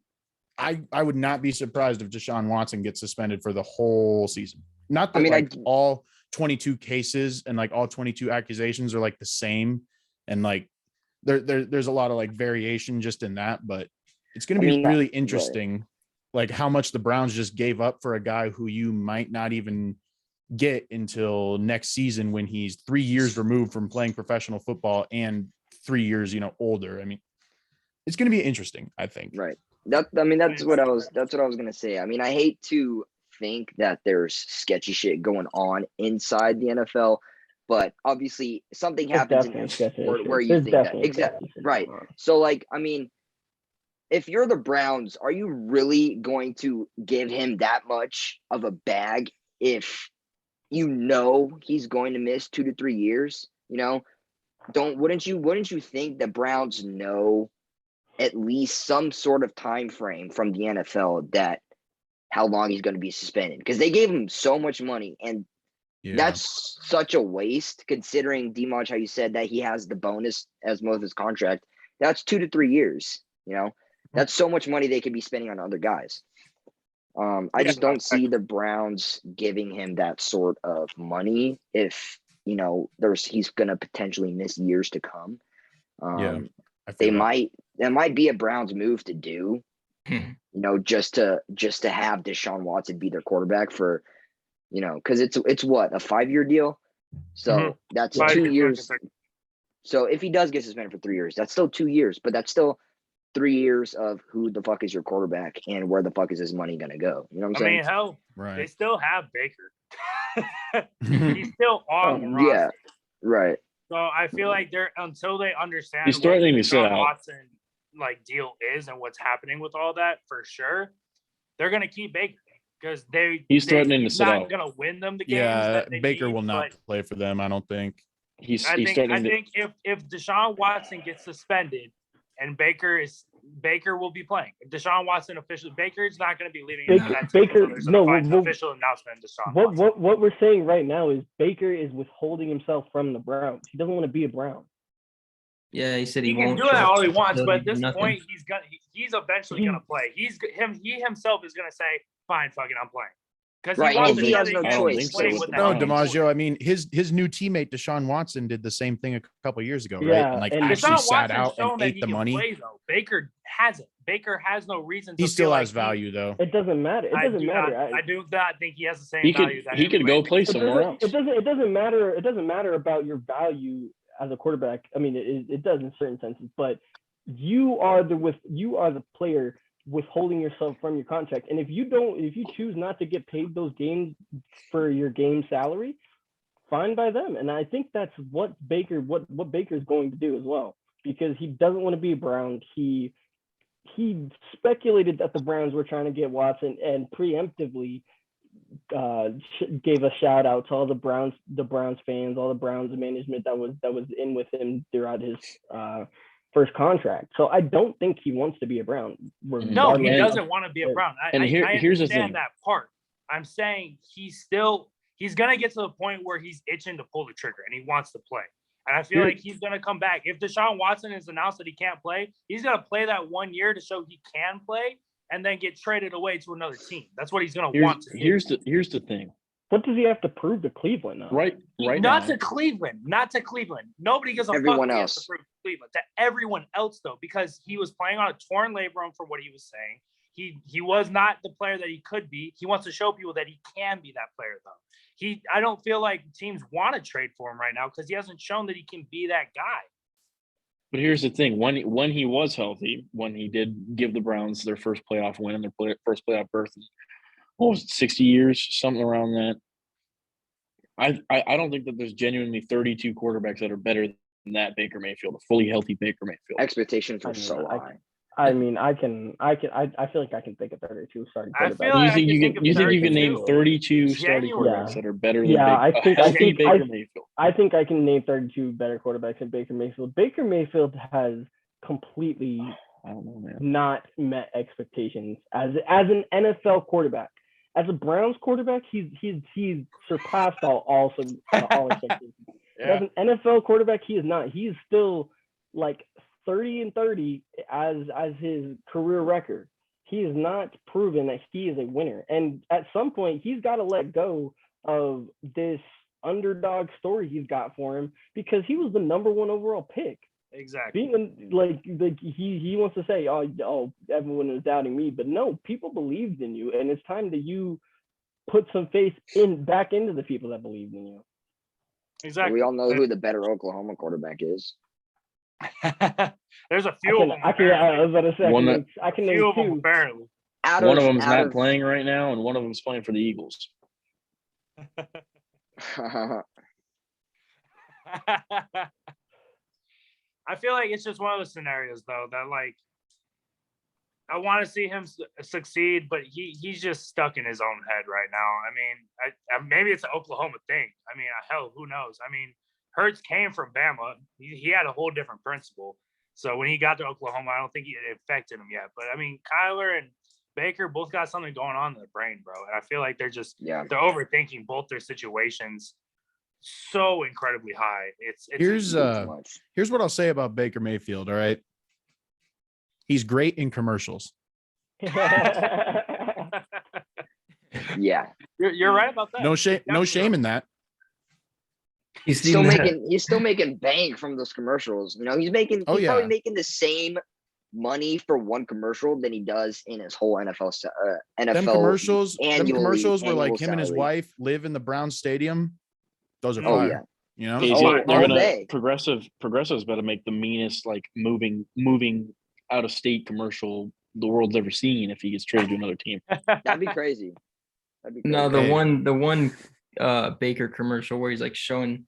would not be surprised if Deshaun Watson gets suspended for the whole season. Not that like all 22 cases and like all 22 accusations are like the same, and like there's a lot of like variation just in that, but it's going to be really interesting, like how much the Browns just gave up for a guy who you might not even get until next season, when he's 3 years removed from playing professional football and 3 years, older. I mean, it's going to be interesting, I think. Right. That's what I was gonna say. I mean, I hate to think that there's sketchy shit going on inside the NFL, but obviously something happens in your sport where you think that exactly right. So, like, I mean, if you're the Browns, are you really going to give him that much of a bag if you know he's going to miss 2 to 3 years? Wouldn't you think the Browns know at least some sort of time frame from the NFL that how long he's going to be suspended? Because they gave him so much money, and Yeah. That's such a waste considering Dimaj, how you said that he has the bonus as most of his contract. That's 2 to 3 years. That's so much money they could be spending on other guys. I just don't see the Browns giving him that sort of money if he's gonna potentially miss years to come. I feel That might be a Browns move to do, just to have Deshaun Watson be their quarterback for, because it's what, a 5-year deal, so that's 2 years. So if he does get suspended for 3 years, that's still 2 years, but that's still 3 years of who the fuck is your quarterback and where the fuck is his money gonna go? You know what I'm saying? I mean, hell, right. They still have Baker. He's still on the roster. Yeah, right. So I feel like until they understand He's what threatening the to sit Deshaun out. Watson deal is and what's happening with all that, for sure, they're gonna keep Baker because he's threatening to sit not out. gonna win them the games. Yeah, that they Baker need, will not play for them, I don't think. I think if Deshaun Watson gets suspended and Baker will be playing. If Deshaun Watson Baker's not going to be leaving. Official announcement. Deshaun what we're saying right now is Baker is withholding himself from the Browns. He doesn't want to be a Brown. Yeah, he said he can won't do that all he wants, but at this nothing. point, he's eventually going to play. He himself is going to say, "Fine, fucking, I'm playing." Because he has no choice. No, DiMaggio. I mean, his new teammate Deshaun Watson did the same thing a couple years ago, right? Yeah, And actually sat out and that ate the money. Play, though. Baker hasn't. Baker has no reason. He still has value, though. It doesn't matter. I do not think he has the same value. He could go play somewhere else. It doesn't matter. It doesn't matter about your value as a quarterback. I mean, it does in certain senses, but you are the player withholding yourself from your contract. And if you choose not to get paid those games for your game salary, fine by them. And I think that's what Baker is going to do as well, because he doesn't want to be a Brown. He speculated that the Browns were trying to get Watson and preemptively gave a shout out to all the Browns fans, all the Browns management that was in with him throughout his first contract. So I don't think he wants to be a Brown. No, he doesn't want to be a Brown. Here's the thing. That part. I'm saying he's gonna get to the point where he's itching to pull the trigger and he wants to play. And I feel like he's gonna come back. If Deshaun Watson is announced that he can't play, he's gonna play that 1 year to show he can play and then get traded away to another team. That's what he's gonna want to do. Here's the thing. What does he have to prove to Cleveland now? Right not now. To Cleveland. Nobody gives a everyone fuck else. To prove to Cleveland. To everyone else, though, because he was playing on a torn labrum for what he was saying. He was not the player that he could be. He wants to show people that he can be that player, though. I don't feel like teams want to trade for him right now because he hasn't shown that he can be that guy. But here's the thing: when he was healthy, when he did give the Browns their first playoff win and their first playoff berth, what was it, 60 years, something around that. I don't think that there's genuinely 32 quarterbacks that are better than that Baker Mayfield, a fully healthy Baker Mayfield. Expectations are so high. I feel like I can think of 32 starting quarterbacks. Like you think you can name 32 starting quarterbacks that are better than Baker Mayfield? I think I can name 32 better quarterbacks than Baker Mayfield. Baker Mayfield has completely not met expectations as an NFL quarterback. As a Browns quarterback, he's surpassed all expectations. Yeah. As an NFL quarterback, he is not. He's still like 30-30 as his career record. He has not proven that he is a winner. And at some point, he's got to let go of this underdog story he's got for him because he was the number 1 overall pick. Exactly. He wants to say, oh, everyone was doubting me, but no, people believed in you, and it's time that you put some faith back into the people that believed in you. Exactly. We all know who the better Oklahoma quarterback is. There's a few of them. I was about to say, I can name 2. Apparently. One of them's not playing right now, and one of them's playing for the Eagles. I feel like it's just one of those scenarios, though, that I want to see him succeed, but he's just stuck in his own head right now. I mean, maybe it's an Oklahoma thing. I mean, hell, who knows? I mean, Hurts came from Bama. He had a whole different principle. So when he got to Oklahoma, I don't think it affected him yet. But I mean, Kyler and Baker both got something going on in their brain, bro. And I feel like they're overthinking both their situations so incredibly high. It's Here's too much. here's what I'll say about Baker Mayfield. All right. He's great in commercials. Yeah. You're right about that. No shame in that. He's Still making bank from those commercials. You know, he's probably making the same money for one commercial than he does in his whole NFL Them commercials where like him salary. and his wife live in the Brown Stadium. Those are Oh fire. yeah. You know, They're gonna day. progressives better make the meanest like moving out of state commercial the world's ever seen if he gets traded to another team. That'd be crazy. No, the one Baker commercial where he's like showing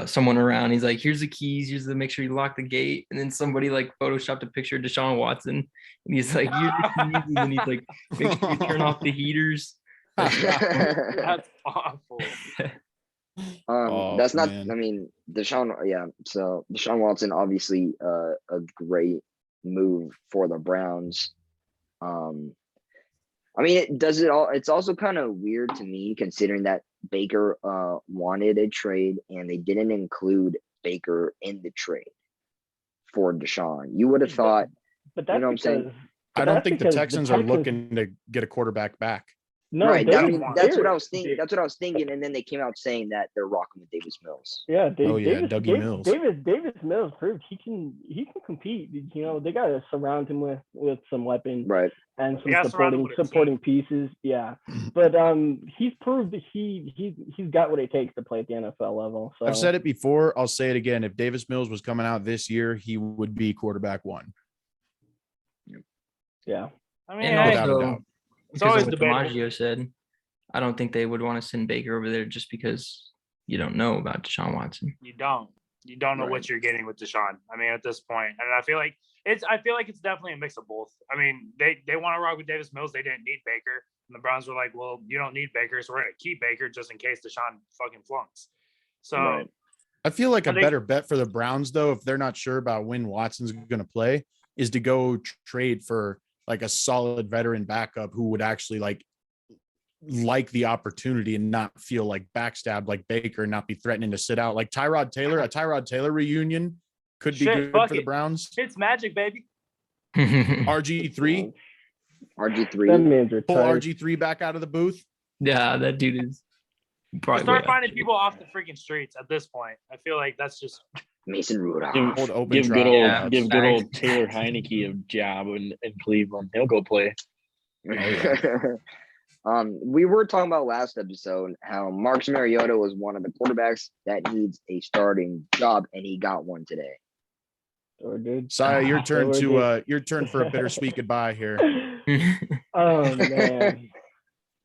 someone around. He's like, here's the keys, make sure you lock the gate. And then somebody like photoshopped a picture of Deshaun Watson. And he's like, here's the keys. And then he's like, make sure you turn off the heaters. That's awful. That's not. Man. I mean, Deshaun. Yeah. So Deshaun Watson, obviously, a great move for the Browns. I mean, it's also kind of weird to me considering that Baker wanted a trade and they didn't include Baker in the trade for Deshaun. You would have thought, but you know what I'm saying? I don't think the Texans are looking to get a quarterback back. No, right. That's what I was thinking. That's what I was thinking. And then they came out saying that they're rocking with Davis Mills. Yeah, Dougie Mills. Davis Mills proved he can compete. You know, they gotta surround him with some weapons, right, and some supporting pieces. Yeah, but he's proved that he's got what it takes to play at the NFL level. So I've said it before. I'll say it again. If Davis Mills was coming out this year, he would be quarterback one. Yeah, I mean, And without a also, doubt. It's always because of what DiMaggio said, I don't think they would want to send Baker over there just because you don't know about Deshaun Watson. You don't know what you're getting with Deshaun. I mean, at this point, and I feel like it's definitely a mix of both. I mean, they want to rock with Davis Mills. They didn't need Baker, and the Browns were like, well, you don't need Baker, so we're gonna keep Baker just in case Deshaun fucking flunks. So right. I feel like a better bet for the Browns, though, if they're not sure about when Watson's going to play, is to go trade for like a solid veteran backup who would actually like the opportunity and not feel like backstabbed like Baker and not be threatening to sit out. Like Tyrod Taylor, a Tyrod Taylor reunion could be good for the Browns. It's magic, baby. RG3. that man's retired. Pull RG3 back out of the booth. Yeah, that dude is probably Start finding people off the freaking streets at this point. I feel like that's just Mason Rudolph. Give good old Taylor Heineke a job in Cleveland. He'll go play. We were talking about last episode how Marcus Mariota was one of the quarterbacks that needs a starting job, and he got one today. Or dude, Saya, your turn for a bittersweet goodbye here. Oh man,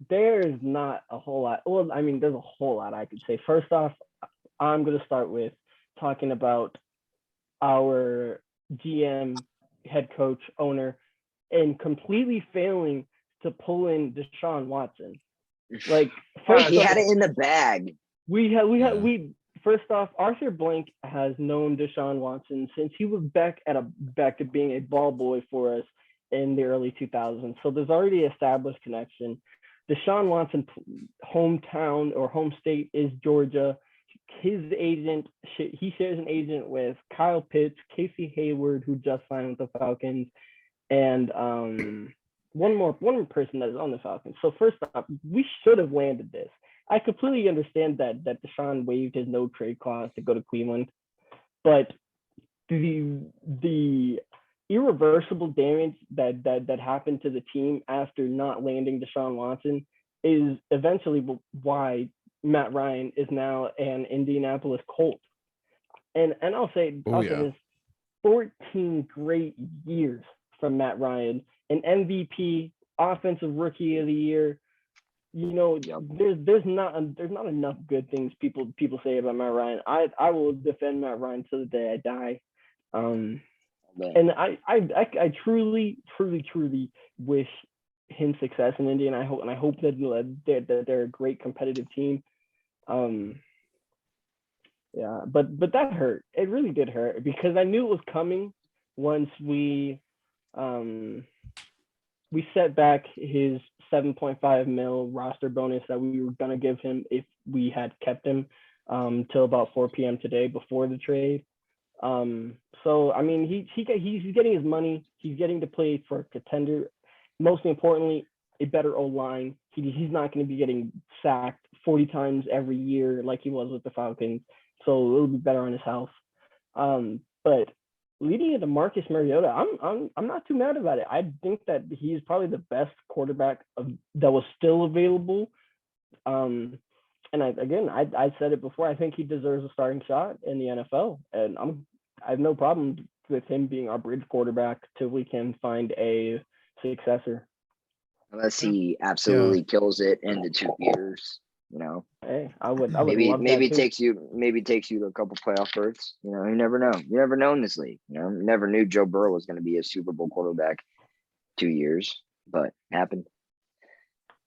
there's not a whole lot. Well, I mean, there's a whole lot I could say. First off, I'm gonna start with talking about our GM, head coach, owner, and completely failing to pull in Deshaun Watson. Like he had it in the bag. First off, Arthur Blank has known Deshaun Watson since he was back to being a ball boy for us in the early 2000s. So there's already established connection. Deshaun Watson hometown or home state is Georgia. His agent, he shares an agent with Kyle Pitts, Casey Hayward, who just signed with the Falcons, and one more person that is on the Falcons. So first off, we should have landed this. I completely understand that Deshaun waived his no trade clause to go to Cleveland, but the irreversible damage that happened to the team after not landing Deshaun Watson is eventually why Matt Ryan is now an Indianapolis Colt. And I'll say this 14 great years from Matt Ryan, an MVP, offensive rookie of the year. You know, there's not enough good things people say about Matt Ryan. I will defend Matt Ryan to the day I die. And I truly wish him success in Indy, and I hope that they're a great competitive team. Yeah, but that hurt. It really did hurt because I knew it was coming once we we set back his 7.5 mil roster bonus that we were gonna give him if we had kept him till about 4 p.m. today before the trade. So I mean, he's getting his money. He's getting to play for a contender. Most importantly, a better O-line. He's not going to be getting sacked 40 times every year like he was with the Falcons. So it'll be better on his health. But leading into Marcus Mariota, I'm not too mad about it. I think that he's probably the best quarterback that was still available. And I said it before. I think he deserves a starting shot in the NFL, and I have no problem with him being our bridge quarterback till we can find a successor. Unless he absolutely kills it in the 2 years, you know. Hey, I would Maybe that takes you to a couple playoff berths. You know, you never know. You never know in this league. You know, you never knew Joe Burrow was going to be a Super Bowl quarterback 2 years, but happened.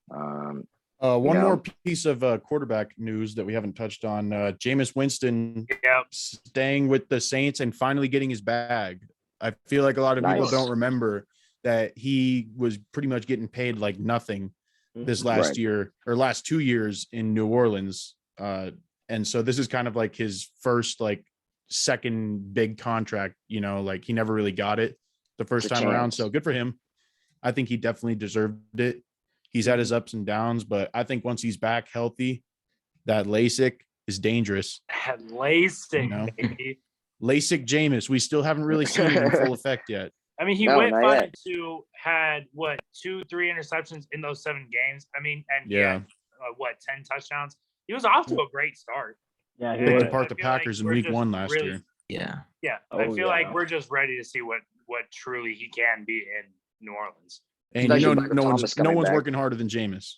One more piece of quarterback news that we haven't touched on. Jameis Winston staying with the Saints and finally getting his bag. I feel like a lot of people don't remember that he was pretty much getting paid like nothing this last year or last 2 years in New Orleans. And so this is kind of like his first, like second big contract, you know, like he never really got it the first time around. So good for him. I think he definitely deserved it. He's had his ups and downs, but I think once he's back healthy, that LASIK is dangerous. LASIK, you know? baby. LASIK Jameis. We still haven't really seen it in full effect yet. I mean, he went 5-2, had 2-3 interceptions in those 7 games. I mean, and he had 10 touchdowns. He was off to a great start. Yeah, he picked apart the Packers in week 1 last year. Yeah. I feel like we're just ready to see what truly he can be in New Orleans. And you know, no one's working harder than Jameis.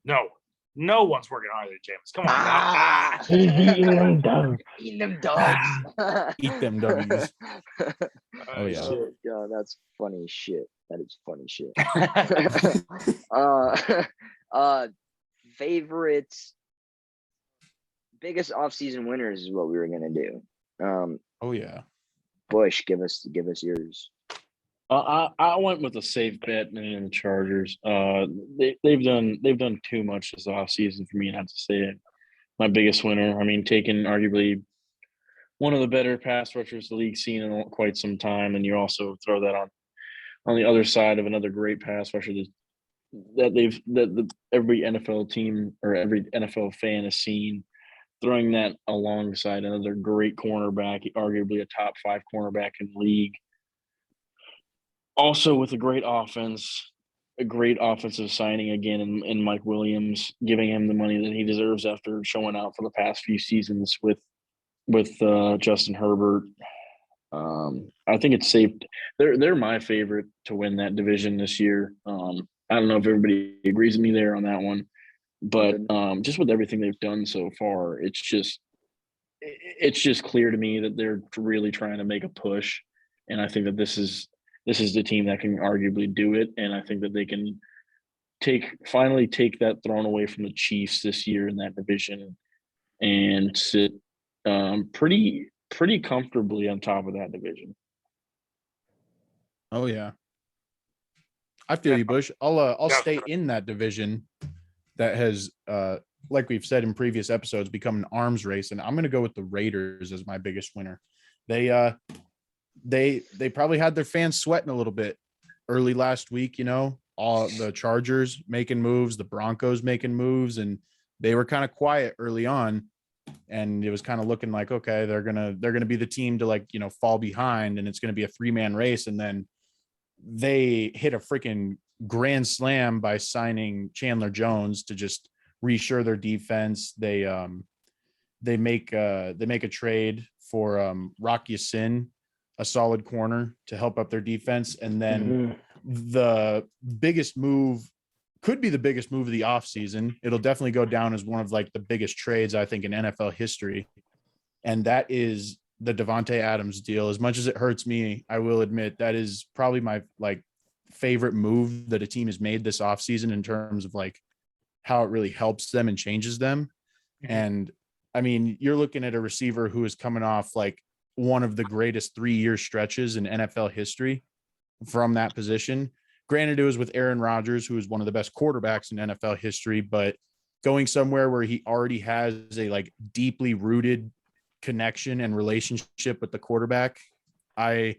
No one's working harder than Jameis. Come on. He's eating them dogs. Eating them dogs. Eat them W's. Oh yeah. Shit. Yeah, that's funny shit. That is funny shit. Favorites, biggest offseason winners is what we were gonna do. Oh yeah. Bush, give us yours. I went with a safe bet in the Chargers. They've done too much this offseason for me not to say it. My biggest winner. I mean, taking arguably one of the better pass rushers the league's seen in quite some time, and you also throw that on the other side of another great pass rusher that every NFL team or every NFL fan has seen. Throwing that alongside another great cornerback, arguably a top 5 cornerback in the league. Also with a great offense, a great offensive signing again in Mike Williams, giving him the money that he deserves after showing out for the past few seasons with Justin Herbert. I think it's safe. They're my favorite to win that division this year. I don't know if everybody agrees with me there on that one, but just with everything they've done so far, it's just clear to me that they're really trying to make a push, and I think that this is the team that can arguably do it, and I think that they can finally take that throne away from the Chiefs this year in that division and sit pretty comfortably on top of that division. Oh yeah, I feel you, Bush. I'll stay in that division that has, like we've said in previous episodes, become an arms race, and I'm going to go with the Raiders as my biggest winner. They probably had their fans sweating a little bit early last week, you know, all the Chargers making moves, the Broncos making moves, and they were kind of quiet early on. And it was kind of looking like, okay, they're going to be the team to, like, you know, fall behind, and it's going to be a 3-man race. And then they hit a freaking grand slam by signing Chandler Jones to just reassure their defense. They make a trade for Rock Ya-Sin, a solid corner to help up their defense. And then the biggest move could be the biggest move of the offseason. It'll definitely go down as one of like the biggest trades, I think, in NFL history. And that is the Devontae Adams deal. As much as it hurts me, I will admit that is probably my like favorite move that a team has made this offseason in terms of like how it really helps them and changes them. And I mean, you're looking at a receiver who is coming off like one of the greatest 3-year stretches in NFL history from that position. Granted, it was with Aaron Rodgers, who is one of the best quarterbacks in NFL history, but going somewhere where he already has a like deeply rooted connection and relationship with the quarterback, I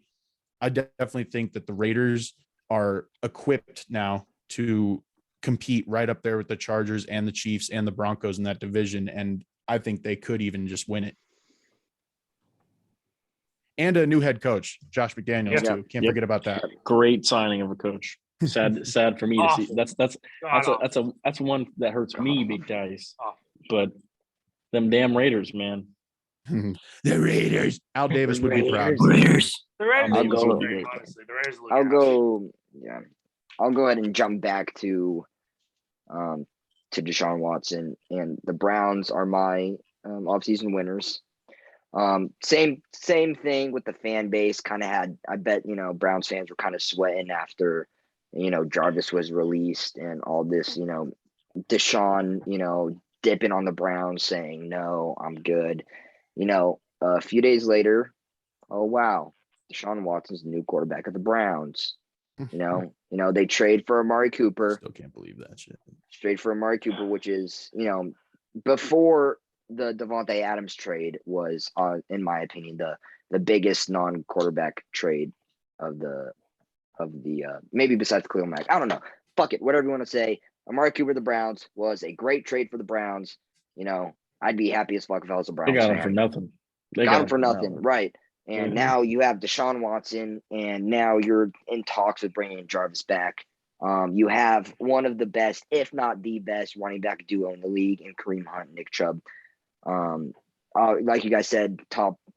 definitely think that the Raiders are equipped now to compete right up there with the Chargers and the Chiefs and the Broncos in that division. And I think they could even just win it. And a new head coach, Josh McDaniels, too. Can't forget about that. Great signing of a coach. Sad for me to see. That's one that hurts me big dice. But them damn Raiders, man. The Raiders. Al Davis would be proud. Raiders. The Raiders I'll look go- great, honestly. The Raiders look I'll great. I'll go ahead and jump back to Deshaun Watson, and the Browns are my offseason winners. Same thing with the fan base. Kind of had, I bet, Browns fans were kind of sweating after, Jarvis was released and all this, Deshaun, dipping on the Browns saying, no, I'm good. A few days later, oh, wow, Deshaun Watson's the new quarterback of the Browns. They trade for Amari Cooper. Still can't believe that shit. Trade for Amari Cooper, which is, before the Devontae Adams trade was, in my opinion, the biggest non-quarterback trade of the maybe besides Khalil Mack. I don't know. Fuck it, whatever you want to say. Amari Cooper, the Browns, was a great trade for the Browns. I'd be happy as fuck if I was a Browns They got fan. him for nothing. Got him for nothing, right? And now you have Deshaun Watson, and now you're in talks with bringing Jarvis back. You have one of the best, if not the best, running back duo in the league in Kareem Hunt and Nick Chubb. Like you guys said,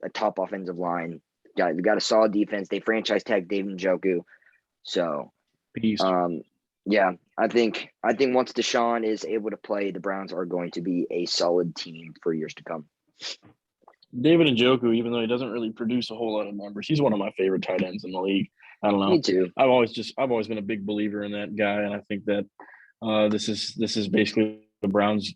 a top offensive line. You got a solid defense. They franchise tag David Njoku. So, Beast. I think once Deshaun is able to play, the Browns are going to be a solid team for years to come. David Njoku, even though he doesn't really produce a whole lot of numbers, he's one of my favorite tight ends in the league. I don't know. Me too. I've always been a big believer in that guy, and I think that this is basically the Browns'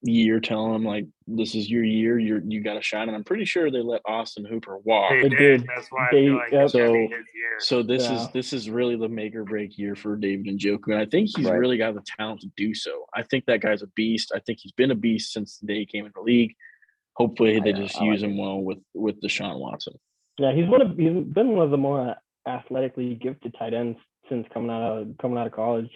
year, telling them like, this is your year. You got to shine, and I'm pretty sure they let Austin Hooper walk. They did. That's why I feel like it's gonna be his year. So this is really the make or break year for David Njoku, and I think he's really got the talent to do so. I think that guy's a beast. I think he's been a beast since the day he came into the league. Hopefully, they just use him well with Deshaun Watson. Yeah, he's been one of the more athletically gifted tight ends since coming out of college.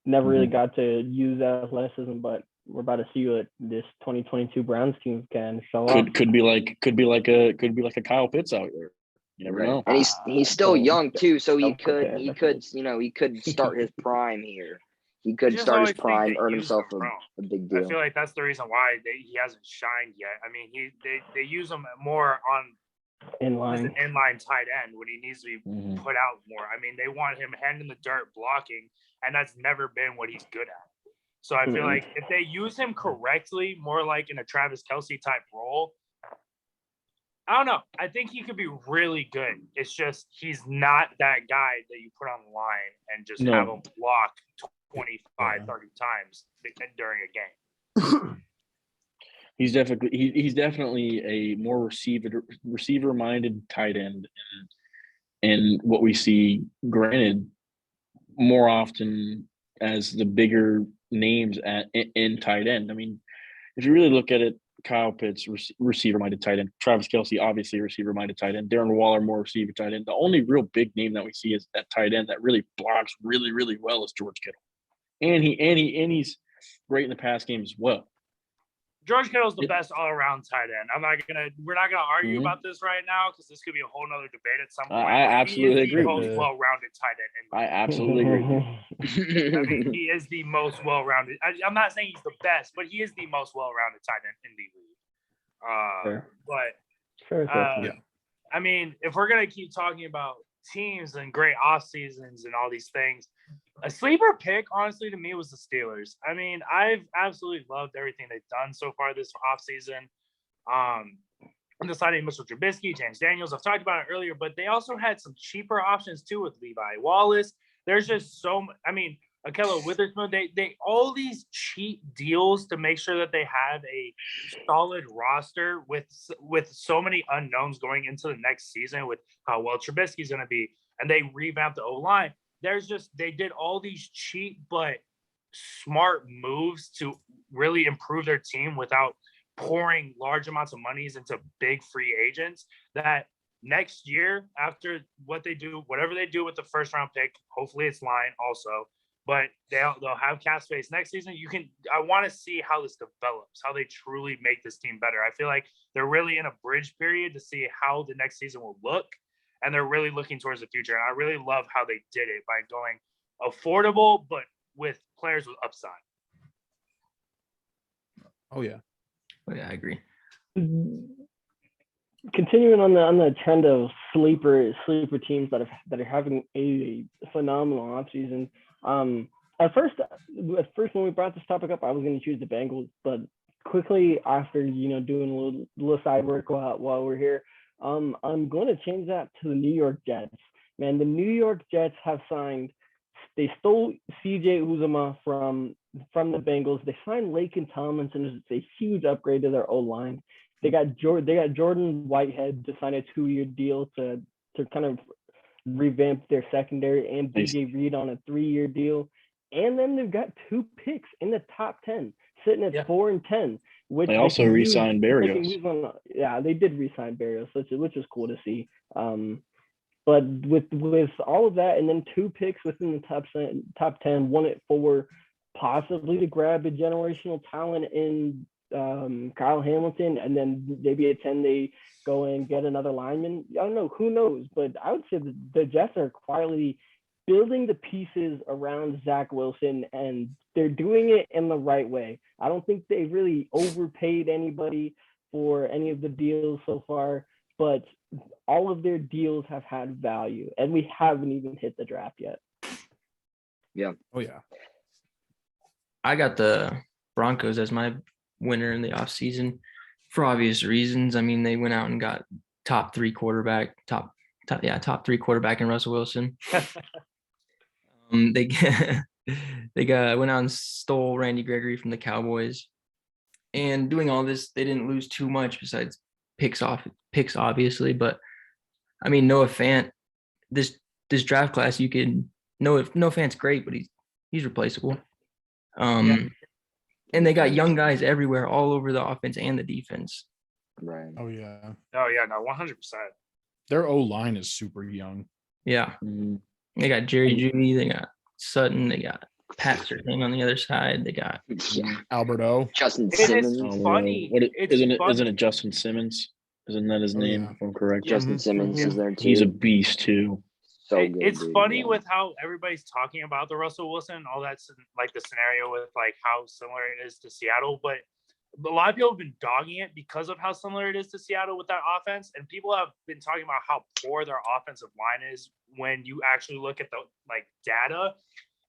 Never really got to use that athleticism, but we're about to see what this 2022 Browns team can show up. Could be like a Kyle Pitts out there. You never know. And he's still young too, so he could start his prime here. He could start his prime, earn himself a big deal. I feel like that's the reason why he hasn't shined yet. I mean, they use him more on as an inline tight end when he needs to be put out more. I mean, they want him hand in the dirt blocking, and that's never been what he's good at. So I feel like if they use him correctly, more like in a Travis Kelce type role, I don't know. I think he could be really good. It's just he's not that guy that you put on the line and just have him block 25, 30 times during a game. He's definitely a more receiver minded tight end, and what we see, granted, more often as the bigger names in tight end. I mean, if you really look at it, Kyle Pitts, receiver minded tight end. Travis Kelce, obviously receiver minded tight end. Darren Waller, more receiver tight end. The only real big name that we see is that tight end that really blocks really, really well is George Kittle, and he's great in the pass game as well. George Kittle's the best all-around tight end. We're not gonna argue about this right now because this could be a whole nother debate at some point. I absolutely agree. He is the most well-rounded tight end. I absolutely agree. I mean, he is the most well-rounded. I'm not saying he's the best, but he is the most well-rounded tight end in the league. I mean, if we're gonna keep talking about teams and great off seasons and all these things, a sleeper pick, honestly, to me was the Steelers. I mean, I've absolutely loved everything they've done so far this offseason. On the side of Mr. Trubisky, James Daniels, I've talked about it earlier, but they also had some cheaper options too with Levi Wallace. There's just Ahkello Witherspoon, they all these cheap deals to make sure that they have a solid roster with so many unknowns going into the next season with how well Trubisky's going to be, and they revamped the O-line. they did all these cheap but smart moves to really improve their team without pouring large amounts of monies into big free agents, that next year, after whatever they do with the first round pick, hopefully it's line also, but they'll have cap space next season. I want to see how this develops, how they truly make this team better. I feel like they're really in a bridge period to see how the next season will look, and they're really looking towards the future. And I really love how they did it by going affordable, but with players with upside. Oh yeah. I agree. Continuing on the trend of sleeper teams that are having a phenomenal offseason. At first when we brought this topic up, I was going to choose the Bengals, but quickly after doing a little side work while we're here, I'm going to change that to the New York Jets. Man, the New York Jets have signed. They stole C.J. Uzomah from the Bengals. They signed Laken Tomlinson. It's a huge upgrade to their O-line. They got Jordan Whitehead to sign a 2-year deal to kind of revamp their secondary, and BJ Reed on a 3-year deal. And then they've got 2 picks in the top 10, sitting at 4 and 10. Which they also re-signed Berrios. Yeah, they did re-sign Berrios, which is cool to see. But with all of that, and then 2 picks within the top 10, 1 at 4, possibly to grab a generational talent in Kyle Hamilton, and then maybe at 10 they go and get another lineman. I don't know, who knows? But I would say the Jets are quietly building the pieces around Zach Wilson, and they're doing it in the right way. I don't think they've really overpaid anybody for any of the deals so far, but all of their deals have had value, and we haven't even hit the draft yet. Yeah. Oh yeah. I got the Broncos as my winner in the offseason for obvious reasons. I mean, they went out and got top 3 quarterback in Russell Wilson. They went out and stole Randy Gregory from the Cowboys, and doing all this, they didn't lose too much besides picks obviously. But I mean, Noah Fant, this draft class, Noah Fant's great, but he's replaceable. And they got young guys everywhere, all over the offense and the defense. Right. Oh yeah. Oh yeah, no, 100%. Their O-line is super young. Yeah. Mm-hmm. They got Jerry Jeudy, they got Sutton, they got Pat Surtain on the other side, they got Alberto. Justin Simmons. It's funny. Isn't it Justin Simmons? Isn't that his name? Yeah. If I'm correct. Justin Simmons is there too. He's a beast too. So good, it's dude, funny yeah. with how everybody's talking about the Russell Wilson, all that's like the scenario with like how similar it is to Seattle, but a lot of people have been dogging it because of how similar it is to Seattle with that offense, and people have been talking about how poor their offensive line is. When you actually look at the data,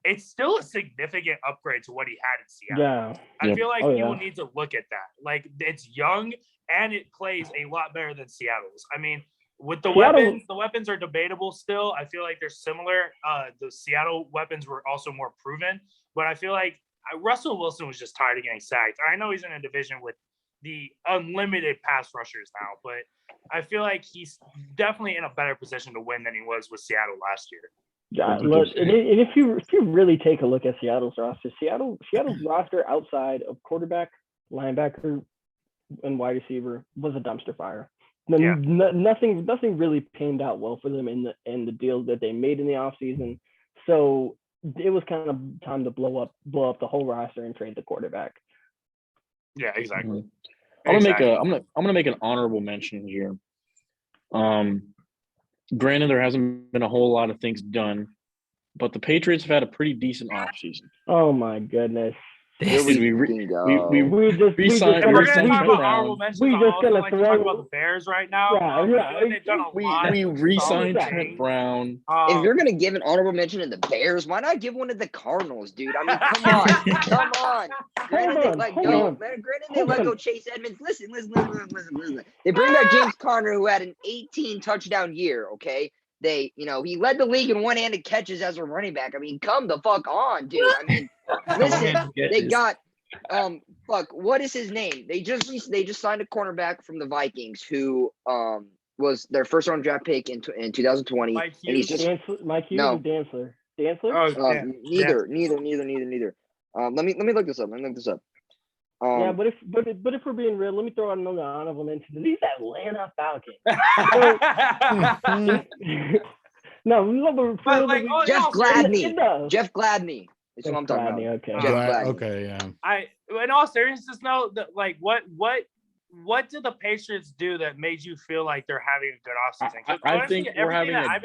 it's still a significant upgrade to what he had in Seattle. Yeah, I feel like people need to look at that. Like, it's young and it plays a lot better than Seattle's. I mean, with the weapons are debatable still. I feel like they're similar. The Seattle weapons were also more proven, but I feel like Russell Wilson was just tired of getting sacked. I know he's in a division with the unlimited pass rushers now, but I feel like he's definitely in a better position to win than he was with Seattle last year. Yeah, look, and if you really take a look at Seattle's roster, Seattle's roster outside of quarterback, linebacker, and wide receiver was a dumpster fire. Yeah. Nothing really panned out well for them in the deals that they made in the offseason. So it was kind of time to blow up the whole roster and trade the quarterback. Yeah, exactly. I'm gonna make an honorable mention here. Granted, there hasn't been a whole lot of things done, but the Patriots have had a pretty decent offseason. Oh my goodness. We just Trent Brown. We talk about the Bears right now. They've done a lot. We re-signed Trent Brown. If you're gonna give an honorable mention to the Bears, why not give one to the Cardinals, dude? I mean, come on. Granted, they let go Chase Edmonds. Listen. They bring back James Conner, who had an 18 touchdown year. Okay. He led the league in one-handed catches as a running back. I mean, come the fuck on, dude. I mean, listen, they got what is his name? They just signed a cornerback from the Vikings who was their first round draft pick in 2020. Mike Hughes, Dantzler. Dantzler? Oh, yeah. Neither. Let me look this up. Yeah, but if we're being real, let me throw out another honorable mention. These Atlanta Falcons. No, But like, Jeff Gladney. No. Jeff Gladney. That's what I'm talking about. Okay. Jeff Gladney. Okay, yeah. In all seriousness, though, like, what did the Patriots do that made you feel like they're having a good offseason? I think we're having I've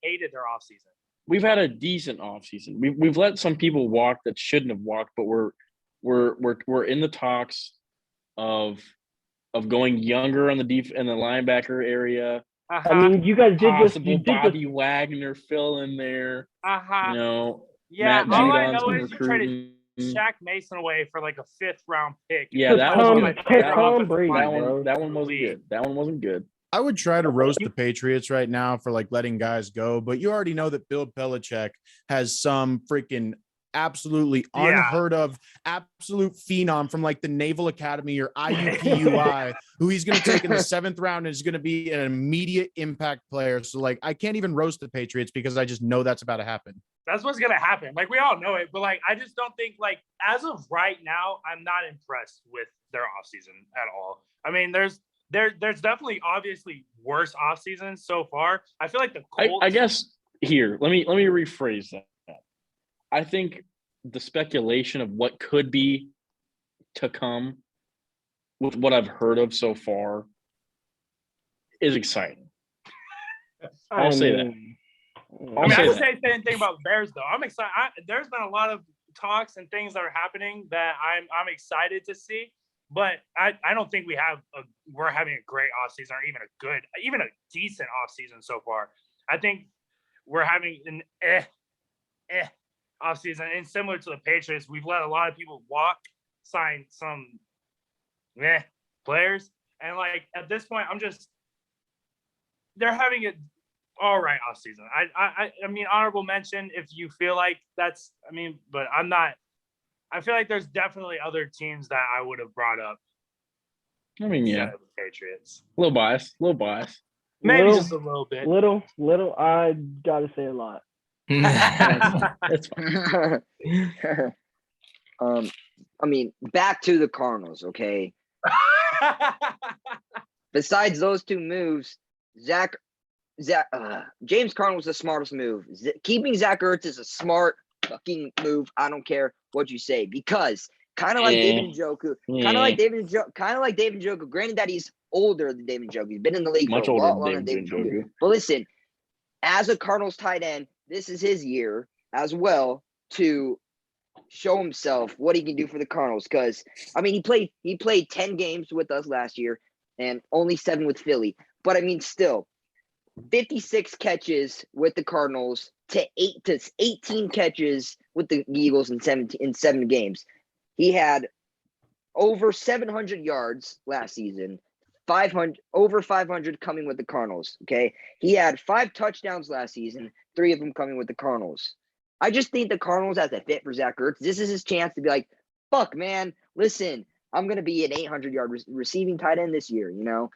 hated their offseason. We've had a decent offseason. We've let some people walk that shouldn't have walked, but we're in the talks of going younger on the in the linebacker area. I mean, you guys did possible Bobby Wagner fill in there. You know, yeah. Matt All I Judon's know been is you tried to recruiting. Shaq Mason away for like a 5th-round pick. Yeah, that was good. That one wasn't good. That one wasn't good. I would try to roast the Patriots right now for like letting guys go, but you already know that Bill Belichick has some freaking absolutely unheard of absolute phenom from like the Naval Academy or IUPUI who he's going to take in the 7th round and is going to be an immediate impact player. So like I can't even roast the Patriots because I just know that's about to happen. That's what's going to happen. Like we all know it, but like I just don't think like as of right now, I'm not impressed with their offseason at all. I mean, there's definitely obviously worse off seasons so far. I feel like the Colts. I guess here, let me rephrase that. I think the speculation of what could be to come with what I've heard of so far is exciting. I'll say that. I would say the same thing about Bears though. I'm excited. There's been a lot of talks and things that are happening that I'm excited to see. But I don't think we're having a great offseason or even a decent offseason so far. I think we're having an offseason. And similar to the Patriots, we've let a lot of people walk, sign some players. And like at this point, they're having it all right offseason. I mean, honorable mention if you feel like but I'm not. I feel like there's definitely other teams that I would have brought up. I mean, yeah, the Patriots. A little bias. Maybe just a little bit. Little. I gotta say a lot. That's fine. I mean, back to the Cardinals, okay? Besides those 2 moves, James Conner was the smartest move. Keeping Zach Ertz is a smart fucking move. I don't care what you say, because kind of like David Njoku, granted that he's older than David Njoku. He's been in the league much for a older lot than longer than David David Njoku. Njoku. But listen, as a Cardinals tight end, this is his year as well to show himself what he can do for the Cardinals. Because I mean, he played 10 games with us last year and only 7 with Philly. But I mean, still, 56 catches with the Cardinals to 18 catches with the Eagles in 7 games. He had over 700 yards last season, over 500 coming with the Cardinals. Okay, he had 5 touchdowns last season, 3 of them coming with the Cardinals. I just think the Cardinals has a fit for Zach Ertz. This is his chance to be like, fuck, man, listen, I'm gonna be an 800-yard receiving tight end this year. You know,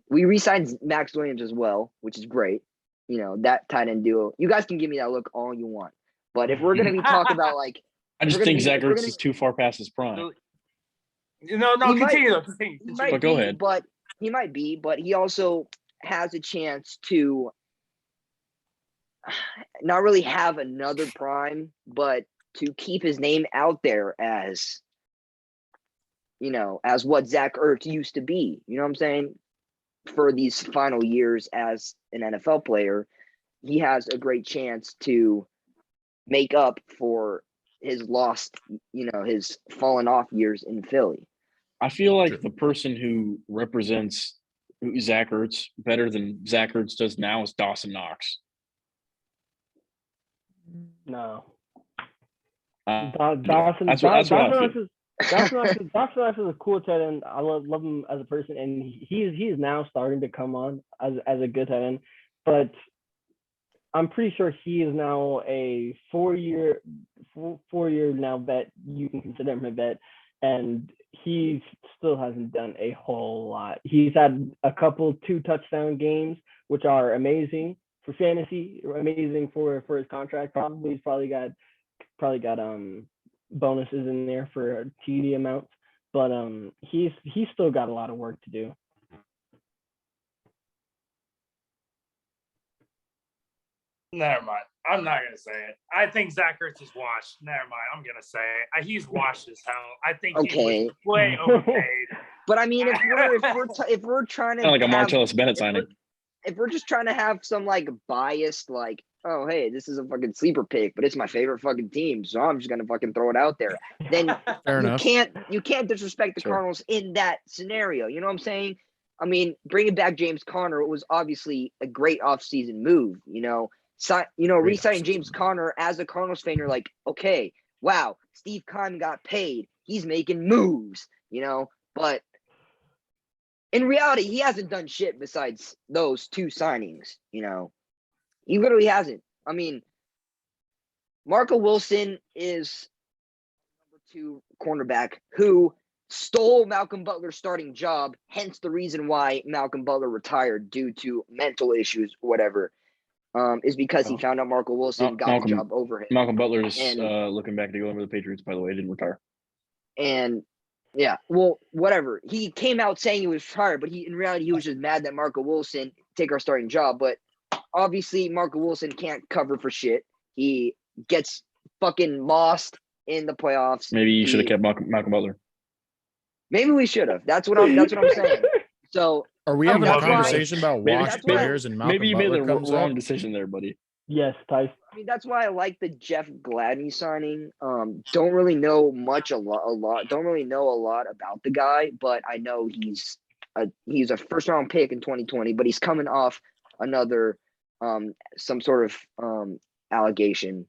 we re-signed Max Williams as well, which is great. You know, that tight end duo. You guys can give me that look all you want, but if we're gonna be talking about like, I just think Zach Ertz is too far past his prime. No, continue. But go ahead. But he might be, but he also has a chance to not really have another prime, but to keep his name out there as, you know, as what Zach Ertz used to be. You know what I'm saying? For these final years as an NFL player, he has a great chance to make up for his lost, you know, his fallen off years in Philly. I feel like the person who represents Zach Ertz better than Zach Ertz does now is Dawson Knox. No. Dawson Knox is a cool tight end. I love him as a person, and he is now starting to come on as a good tight end. But I'm pretty sure he is now a 4-year now vet. You can consider him a vet, and he still hasn't done a whole lot. He's had a couple 2 touchdown games, which are amazing fantasy, amazing for his contract. He's probably got bonuses in there for TD amounts, but he's still got a lot of work to do. Never mind. I'm not gonna say it. I think Zach Ertz is washed. Never mind. I'm gonna say it. He's washed as hell. I think Okay. he's way overpaid. But I mean, if we're trying to Kind of like a have- Martellus Bennett signing. if we're just trying to have some like biased, like, oh hey, this is a fucking sleeper pick, but it's my favorite fucking team, so I'm just gonna fucking throw it out there. Then Fair you enough. can't disrespect the Sure. Cardinals in that scenario. You know what I'm saying? I mean, bringing back James Conner was obviously a great offseason move. Re-signing James Conner as a Cardinals fan, you're like, okay, wow, Steve Keim got paid. He's making moves, but in reality, he hasn't done shit besides those two signings, He literally hasn't. I mean, Marco Wilson is number 2 cornerback who stole Malcolm Butler's starting job, hence the reason why Malcolm Butler retired due to mental issues, whatever, is because he found out Marco Wilson got the job over him. Malcolm Butler is And- looking back to go over the Patriots, by the way. He didn't retire. And yeah, well, whatever. He came out saying he was retired, but in reality, he was just mad that Marco Wilson take our starting job. But obviously, Marco Wilson can't cover for shit. He gets fucking lost in the playoffs. Maybe you should have kept Malcolm Butler. Maybe we should have. That's what I'm saying. So Are we having a that's why- conversation about maybe- washed maybe- players and Malcolm Maybe you Butler made the comes wrong up? decision there, buddy. Yes, Tyson. I mean, that's why I like the Jeff Gladney signing. Don't really know don't really know a lot about the guy, but I know he's a first round pick in 2020, but he's coming off another some sort of allegation.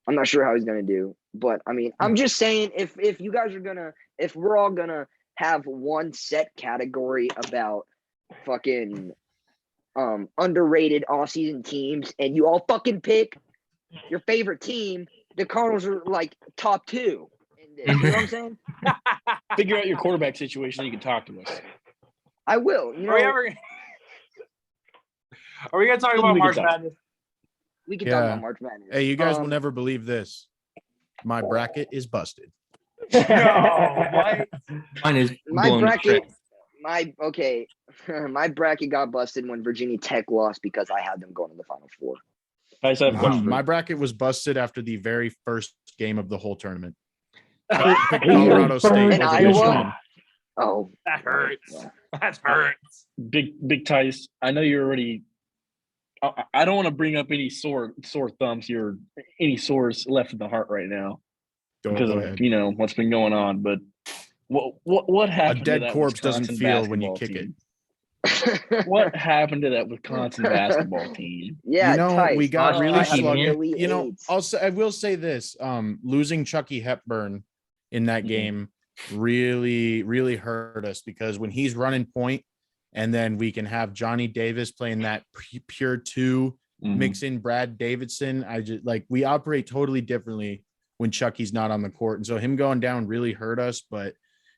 I'm not sure how he's gonna do, but I mean, I'm just saying if you guys are if we're all gonna have one set category about fucking underrated offseason teams, and you all fucking pick your favorite team, the Cardinals are like top 2 in this. You know what I'm saying? Figure out your quarterback situation. You can talk to us. I will. Are we gonna talk Tell about me we March can talk. Madness? We can talk Yeah. about March Madness. Hey, you guys will Um, never believe this. My bracket is busted. No, what? Mine is My blown to bracket, shreds. my bracket got busted when Virginia Tech lost because I had them going to the Final Four. I just have a question. My bracket was busted after the very first game of the whole tournament. Colorado Colorado State In was the Iowa? Michigan. Oh, That hurts. yeah. That hurts. Big Tice. I know you're already. I don't want to bring up any sore thumbs here, any sores left in the heart right now because Go of ahead. what's been going on. But what A happened? to dead that corpse doesn't Wisconsin feel when you basketball kick team? it. What happened to that Wisconsin basketball team? Yeah, we Tice, got Oh, really I have sluggy. really AIDS. I will say this: losing Chucky Hepburn in that Mhm. game really, really hurt us because when he's running point, and then we can have Johnny Davis playing that pure 2, Mhm. mix in Brad Davidson. I just we operate totally differently when Chucky's not on the court, and so him going down really hurt us, but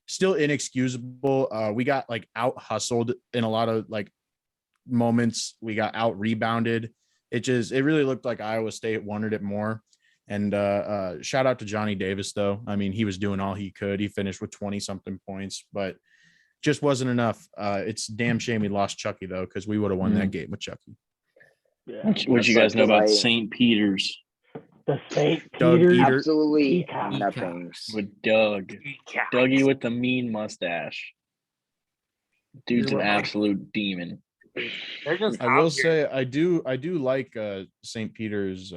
still inexcusable. We got out hustled in a lot of moments. We got out rebounded. It really looked like Iowa State wanted it more. And shout out to Johnny Davis, though. I mean, he was doing all he could. He finished with 20 something points, but just wasn't enough. It's a damn shame we lost Chucky, though, because we would have won that game with Chucky. Yeah. What you guys know about Because St. Peter's The St. Doug Peter's Eater. Absolutely Peacocks. nothing. with Doug? Dougie with the mean mustache. Dude's an You're welcome. absolute demon. They're just I out will here. say I do like St. Peter's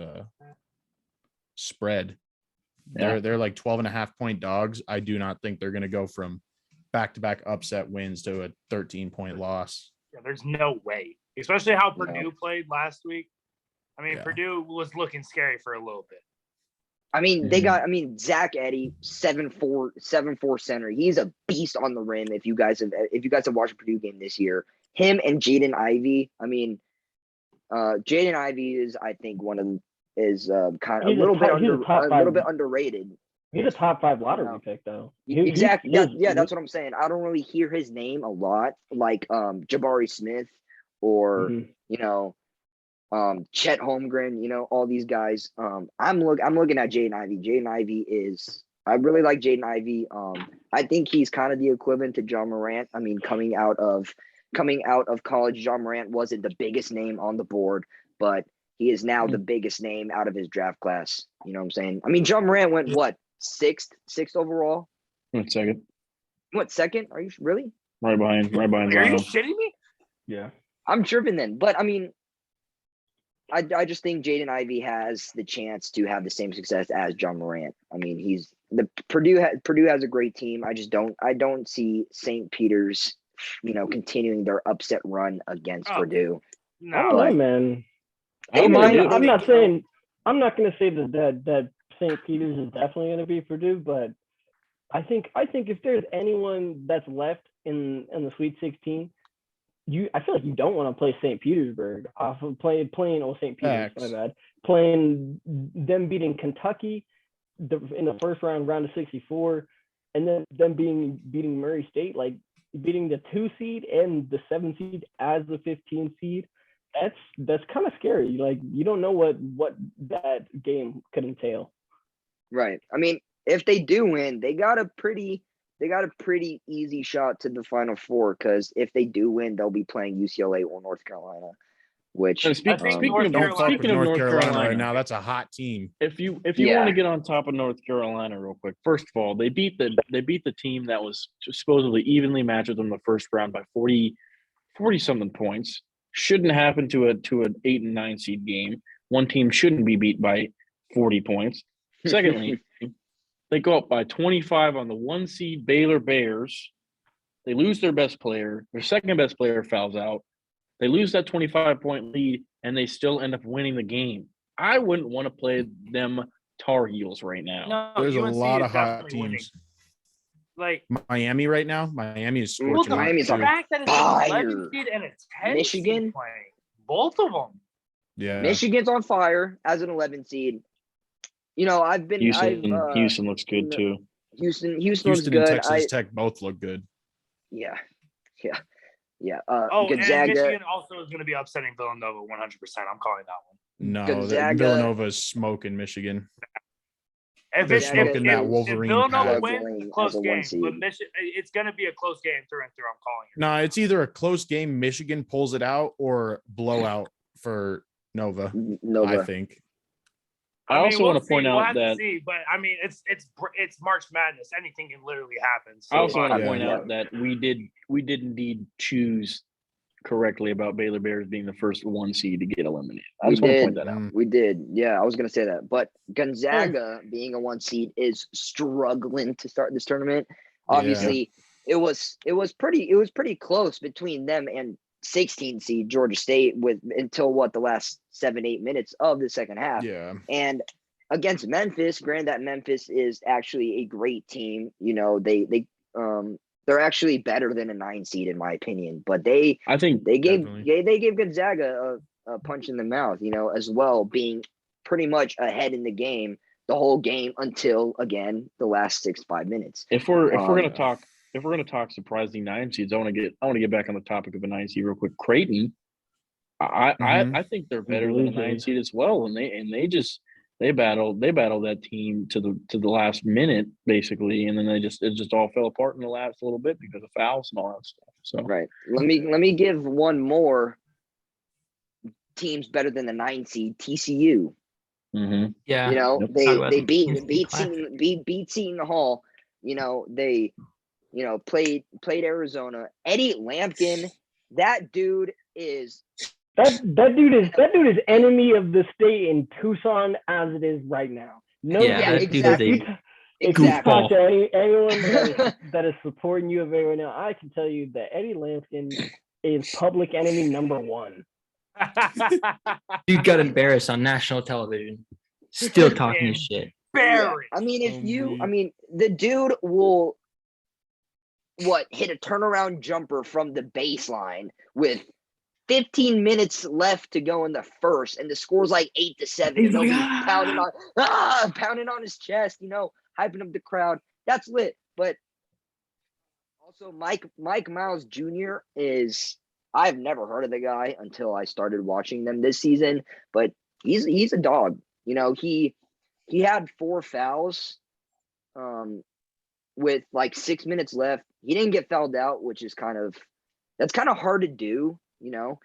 spread. Yeah. They're like 12.5-point dogs. I do not think they're going to go from back-to-back upset wins to a 13-point loss. Yeah, there's no way, especially how Purdue played last week. I mean, Yeah. Purdue was looking scary for a little bit. I mean, Zach Edey, 7'4" center. He's a beast on the rim. If you guys have watched a Purdue game this year, him and Jaden Ivey. I mean, Jaden Ivey is, I think, kind of a He's little a bit top underrated. He's a top 5 lottery No. pick, though. Exactly. That's what I'm saying. I don't really hear his name a lot, like Jabari Smith or Mhm. you know, Chet Holmgren, you know, all these guys. I'm looking at Jaden Ivey. Jaden Ivey is I really like Jaden Ivey. I think he's kind of the equivalent to John Morant. I mean, coming out of college, John Morant wasn't the biggest name on the board, but he is now the biggest name out of his draft class. You know what I'm saying? I mean, John Morant went what, sixth overall? 1 second. What, second? Are you really? Right behind Are you Zion. shitting me? Yeah. I'm tripping then. But I mean, I just think Jaden Ivey has the chance to have the same success as John Morant. I mean, Purdue has a great team. I don't see St. Peter's, you know, continuing their upset run against Purdue. I don't No. know, man. They I'm might. not saying I'm not going to say that St. Peter's is definitely going to be Purdue, but I think if there's anyone that's left in the Sweet 16, I feel like you don't want to play St. Petersburg off of playing St. Peter's. Facts. My bad. Playing them beating Kentucky in the first round of 64, and then them beating Murray State, like beating the 2 seed and the 7 seed as the 15 seed. That's kind of scary. Like, you don't know what that game could entail. Right. I mean, if they do win, they got a pretty easy shot to the Final Four, because if they do win, they'll be playing UCLA or North Carolina. Which Speaking of Don't fuck with speaking of North Carolina right Carolina, now. That's a hot team. if you Yeah. want to get on top of North Carolina real quick, first of all, they beat the team that was supposedly evenly matched with them the first round by 40 something points. Shouldn't happen to an 8 and 9 seed game. One team shouldn't be beat by 40 points. Secondly, they go up by 25 on the 1 seed Baylor Bears. They lose their best player. Their second best player fouls out. They lose that 25-point lead, and they still end up winning the game. I wouldn't want to play them Tar Heels right now. No, There's a UNC lot is of hot definitely winning. teams. Like, Miami right now. Miami is Well, scorching hot Miami's the too. fact that it's Fire. an 11 seed and a 10 Michigan? seed playing, both of them. Yeah. Michigan's on fire as an 11 seed. You know, Houston looks good too. Houston looks Houston good. and Texas Tech both look good. Yeah. And Gonzaga, Michigan also is going to be upsetting Villanova 100%. I'm calling that one. No, Gonzaga- Villanova is smoking Michigan. If They're it's smoking that if Wolverine Villanova pack. wins, Struggling it's a close as a one game. seed. But it's going to be a close game through and through. I'm calling it. No, it's either a close game, Michigan pulls it out, or blowout for Nova. Nova. I think. I also want to point we'll out have that to see, but I mean, it's March Madness. Anything can literally happen. So I also want to Yeah. point out that we did indeed choose correctly about Baylor Bears being the first 1 seed to get eliminated. I just want to point that out. We did. Yeah, I was going to say that. But Gonzaga, being a 1 seed, is struggling to start this tournament. Obviously, it was pretty close between them and 16 seed Georgia State until the last 7-8 minutes of the second half. Yeah. And against Memphis, granted that Memphis is actually a great team. You know, they're actually better than a 9 seed in my opinion. But they gave Gonzaga a punch in the mouth, you know, as well, being pretty much ahead in the game the whole game until, again, the last 6-5 minutes. If we're gonna talk surprising 9 seeds, I want to get back on the topic of a 9 seed real quick. Creighton, I think they're better than a 9 seed as well, and they battled that team to the last minute basically, and then it just all fell apart in the last little bit because of fouls and all that stuff. So right, let me give one more teams better than the 9 seed, TCU. Mm-hmm. Yeah. You know, Yep. they beat Seton Hall. You know, they played Arizona. Eddie Lampkin, that dude is enemy of the state in Tucson as it is right now. No, exactly. If you talk to anyone that is supporting U of A right now, I can tell you that Eddie Lampkin is public enemy number 1. Dude got embarrassed on national television. Still talking his shit. Barry. I mean, the dude will hit a turnaround jumper from the baseline with 15 minutes left to go in the first, and the score's like 8-7. And he'll be pounding on his chest, you know, hyping up the crowd. That's lit. But also, Mike Miles Jr. is I've never heard of the guy until I started watching them this season, but he's a dog. You know, he had 4 fouls with like 6 minutes left. He didn't get fouled out, which is kind of hard to do, you know,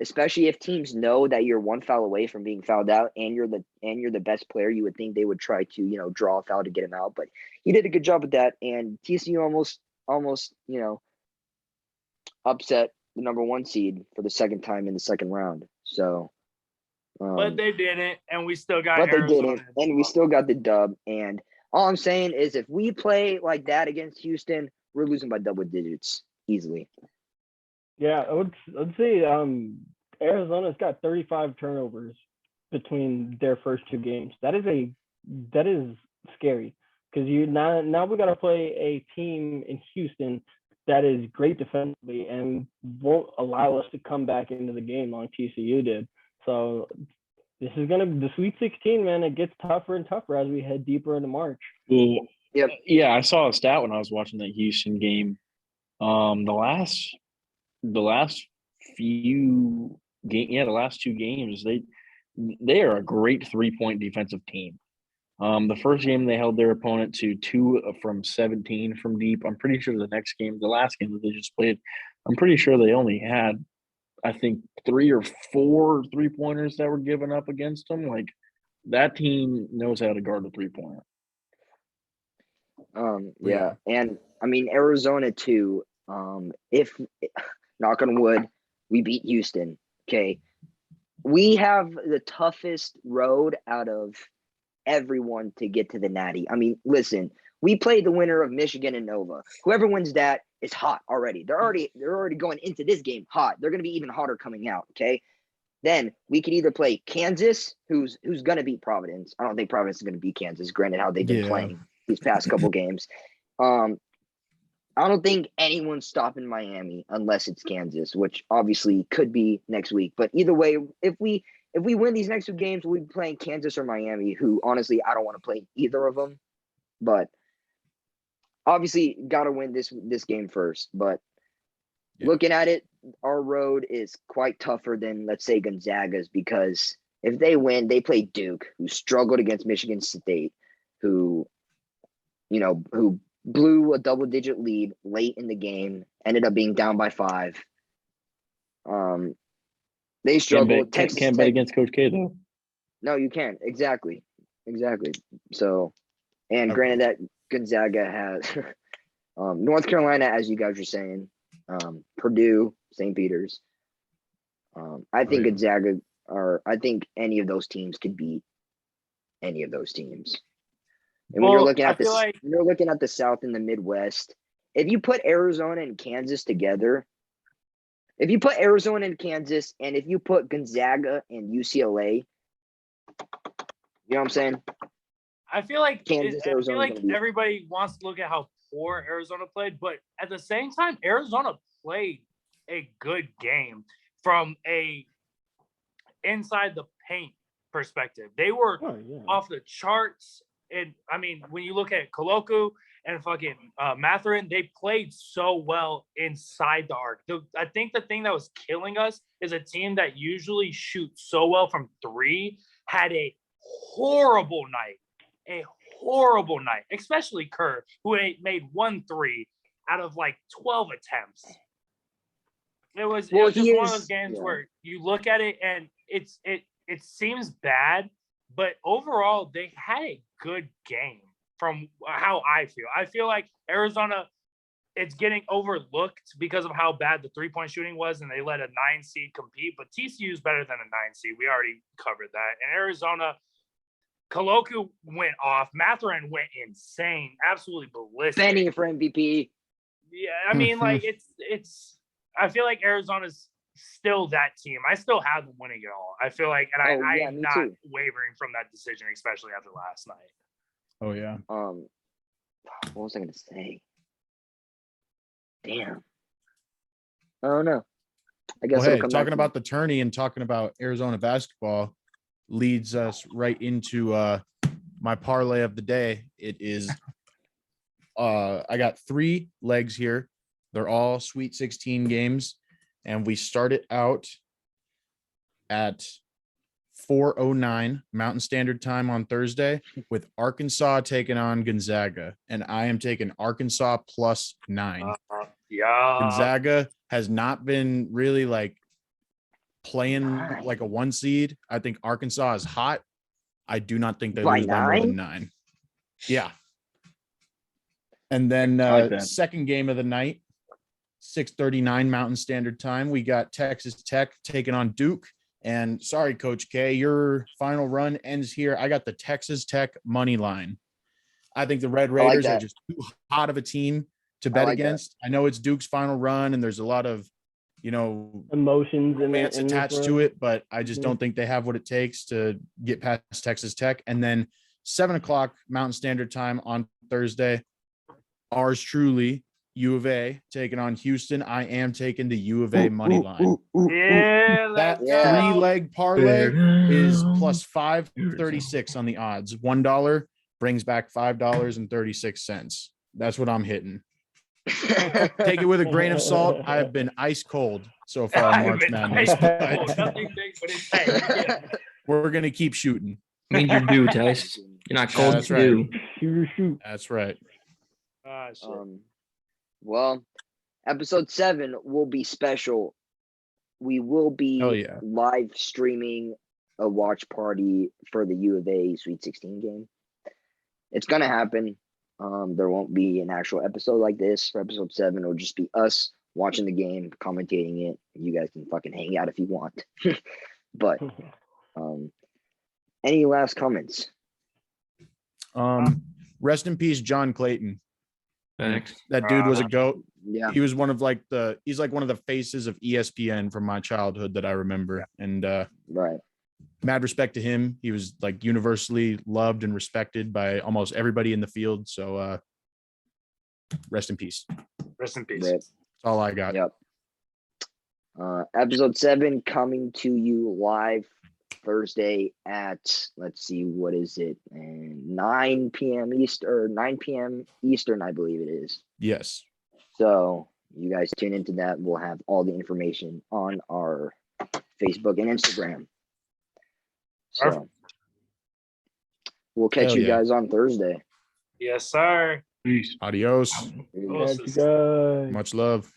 especially if teams know that you're 1 foul away from being fouled out and you're the best player. You would think they would try to, you know, draw a foul to get him out, but he did a good job with that. And TCU almost, you know, upset the number 1 seed for the second time in the second round. So, but they didn't, and we still got. But Arizona. they didn't, and we still got the dub. And all I'm saying is, if we play like that against Houston, we're losing by double digits easily. Yeah, I'd say Arizona's got 35 turnovers between their first 2 games. That is scary because now we got to play a team in Houston that is great defensively and won't allow us to come back into the game like TCU did. So this is the Sweet 16, man. It gets tougher and tougher as we head deeper into March. Well, Yep. yeah, I saw a stat when I was watching that Houston game. The last 2 games, they are a great 3-point defensive team. The first game they held their opponent to 2 from 17 from deep. I'm pretty sure the last game that they just played, I'm pretty sure they only had, I think, 3 or 4 3-pointers that were given up against them. Like, that team knows how to guard a 3-pointer. Yeah, and I mean Arizona too. If knock on wood, we beat Houston. Okay, we have the toughest road out of everyone to get to the Natty. I mean, listen, we played the winner of Michigan and Nova. Whoever wins that is hot already. They're already going into this game hot. They're going to be even hotter coming out. Okay, then we could either play Kansas, who's going to beat Providence. I don't think Providence is going to beat Kansas. Granted, how they've been playing these past couple games. I don't think anyone's stopping Miami unless it's Kansas, which obviously could be next week. But either way, if we win these next 2 games, we'll be playing Kansas or Miami, who honestly I don't want to play either of them. But obviously got to win this game first. But looking at it, our road is quite tougher than, let's say, Gonzaga's, because if they win, they play Duke, who struggled against Michigan State, who blew a double-digit lead late in the game, ended up being down by 5. They struggled. Can't bet against Coach K, though. No, you can't. Exactly. So, and granted that Gonzaga has North Carolina, as you guys are saying, Purdue, St. Peter's. I think Gonzaga, or I think any of those teams could beat any of those teams. And when you're looking at you're looking at the South and the Midwest, if you put Arizona and Kansas together, if you put Arizona and Kansas, and if you put Gonzaga and UCLA, you know what I'm saying? I feel like Arizona everybody wants to look at how poor Arizona played, but at the same time, Arizona played a good game from a inside the paint perspective. They were off the charts. And I mean, when you look at Koloku and fucking Matherin, they played so well inside the arc. I think the thing that was killing us is a team that usually shoots so well from 3 had a horrible night, especially Kerr, who made 1 3 out of like 12 attempts. It was just one of those games where you look at it and it seems bad, but overall they had a good game from how I feel. I feel like Arizona, it's getting overlooked because of how bad the 3-point shooting was, and they let a 9 seed compete, but TCU is better than a 9 seed. We already covered that. And Arizona, Koloku went off. Matherin went insane, absolutely ballistic. Spending for MVP. Yeah, I mean, like it's. I feel like Arizona's still that team. I still have them winning it all. I feel like, and I'm not wavering from that decision, especially after last night. Oh yeah. What was I gonna say? Damn. I don't know. I guess talking about the tourney and talking about Arizona basketball leads us right into my parlay of the day. It is I got 3 legs here. They're all Sweet 16 games. and we started out at 4:09 Mountain Standard Time on Thursday with Arkansas taking on Gonzaga, and I am taking Arkansas +9. Yeah. Gonzaga has not been really like playing like a 1 seed. I think Arkansas is hot. I do not think they By lose by more than 9. Yeah. And then I like that. second game of the night, 6:39 Mountain Standard Time. We got Texas Tech taking on Duke. And sorry, Coach K, your final run ends here. I got the Texas Tech money line. I think the Red like Raiders are that. just too hot of a team to bet like that. against. I know it's Duke's final run, and there's a lot of, Emotions and romance attached to it, but I just Mhm. don't think they have what it takes to get past Texas Tech. And then 7:00 Mountain Standard Time on Thursday, ours truly, U of A taking on Houston. I am taking the U of A money line. Yeah. That let's Yeah. go. 3-leg parlay is plus 536 on the odds. $1 brings back $5.36. That's what I'm hitting. Take it with a grain of salt. I have been ice cold so far in March Madness, but Nothing big, but it's hey, we're gonna keep shooting. Means you're due, Tice. You're not cold. that's you're right. due. Shoot. That's right. shit. Well, episode 7 will be special. We will be Hell yeah. live streaming a watch party for the U of A Sweet 16 game. It's gonna happen. There won't be an actual episode like this for episode 7. It'll just be us watching the game, commentating it. You guys can fucking hang out if you want. But any last comments? Rest in peace, John Clayton. Thanks. That dude was a goat. Yeah. He was one of he's like one of the faces of ESPN from my childhood that I remember. And Right. mad respect to him. He was like universally loved and respected by almost everybody in the field. So rest in peace. Rest in peace. Rip. That's all I got. Yep. Episode 7 coming to you live Thursday at, let's see, what is it? And 9 p.m. Eastern, 9 p.m. Eastern, I believe it is. Yes. So you guys tune into that. We'll have all the information on our Facebook and Instagram. So Perfect. we'll catch Hell you yeah. guys on Thursday. Yes, sir. Peace. Adios. Catch you guys. Much love.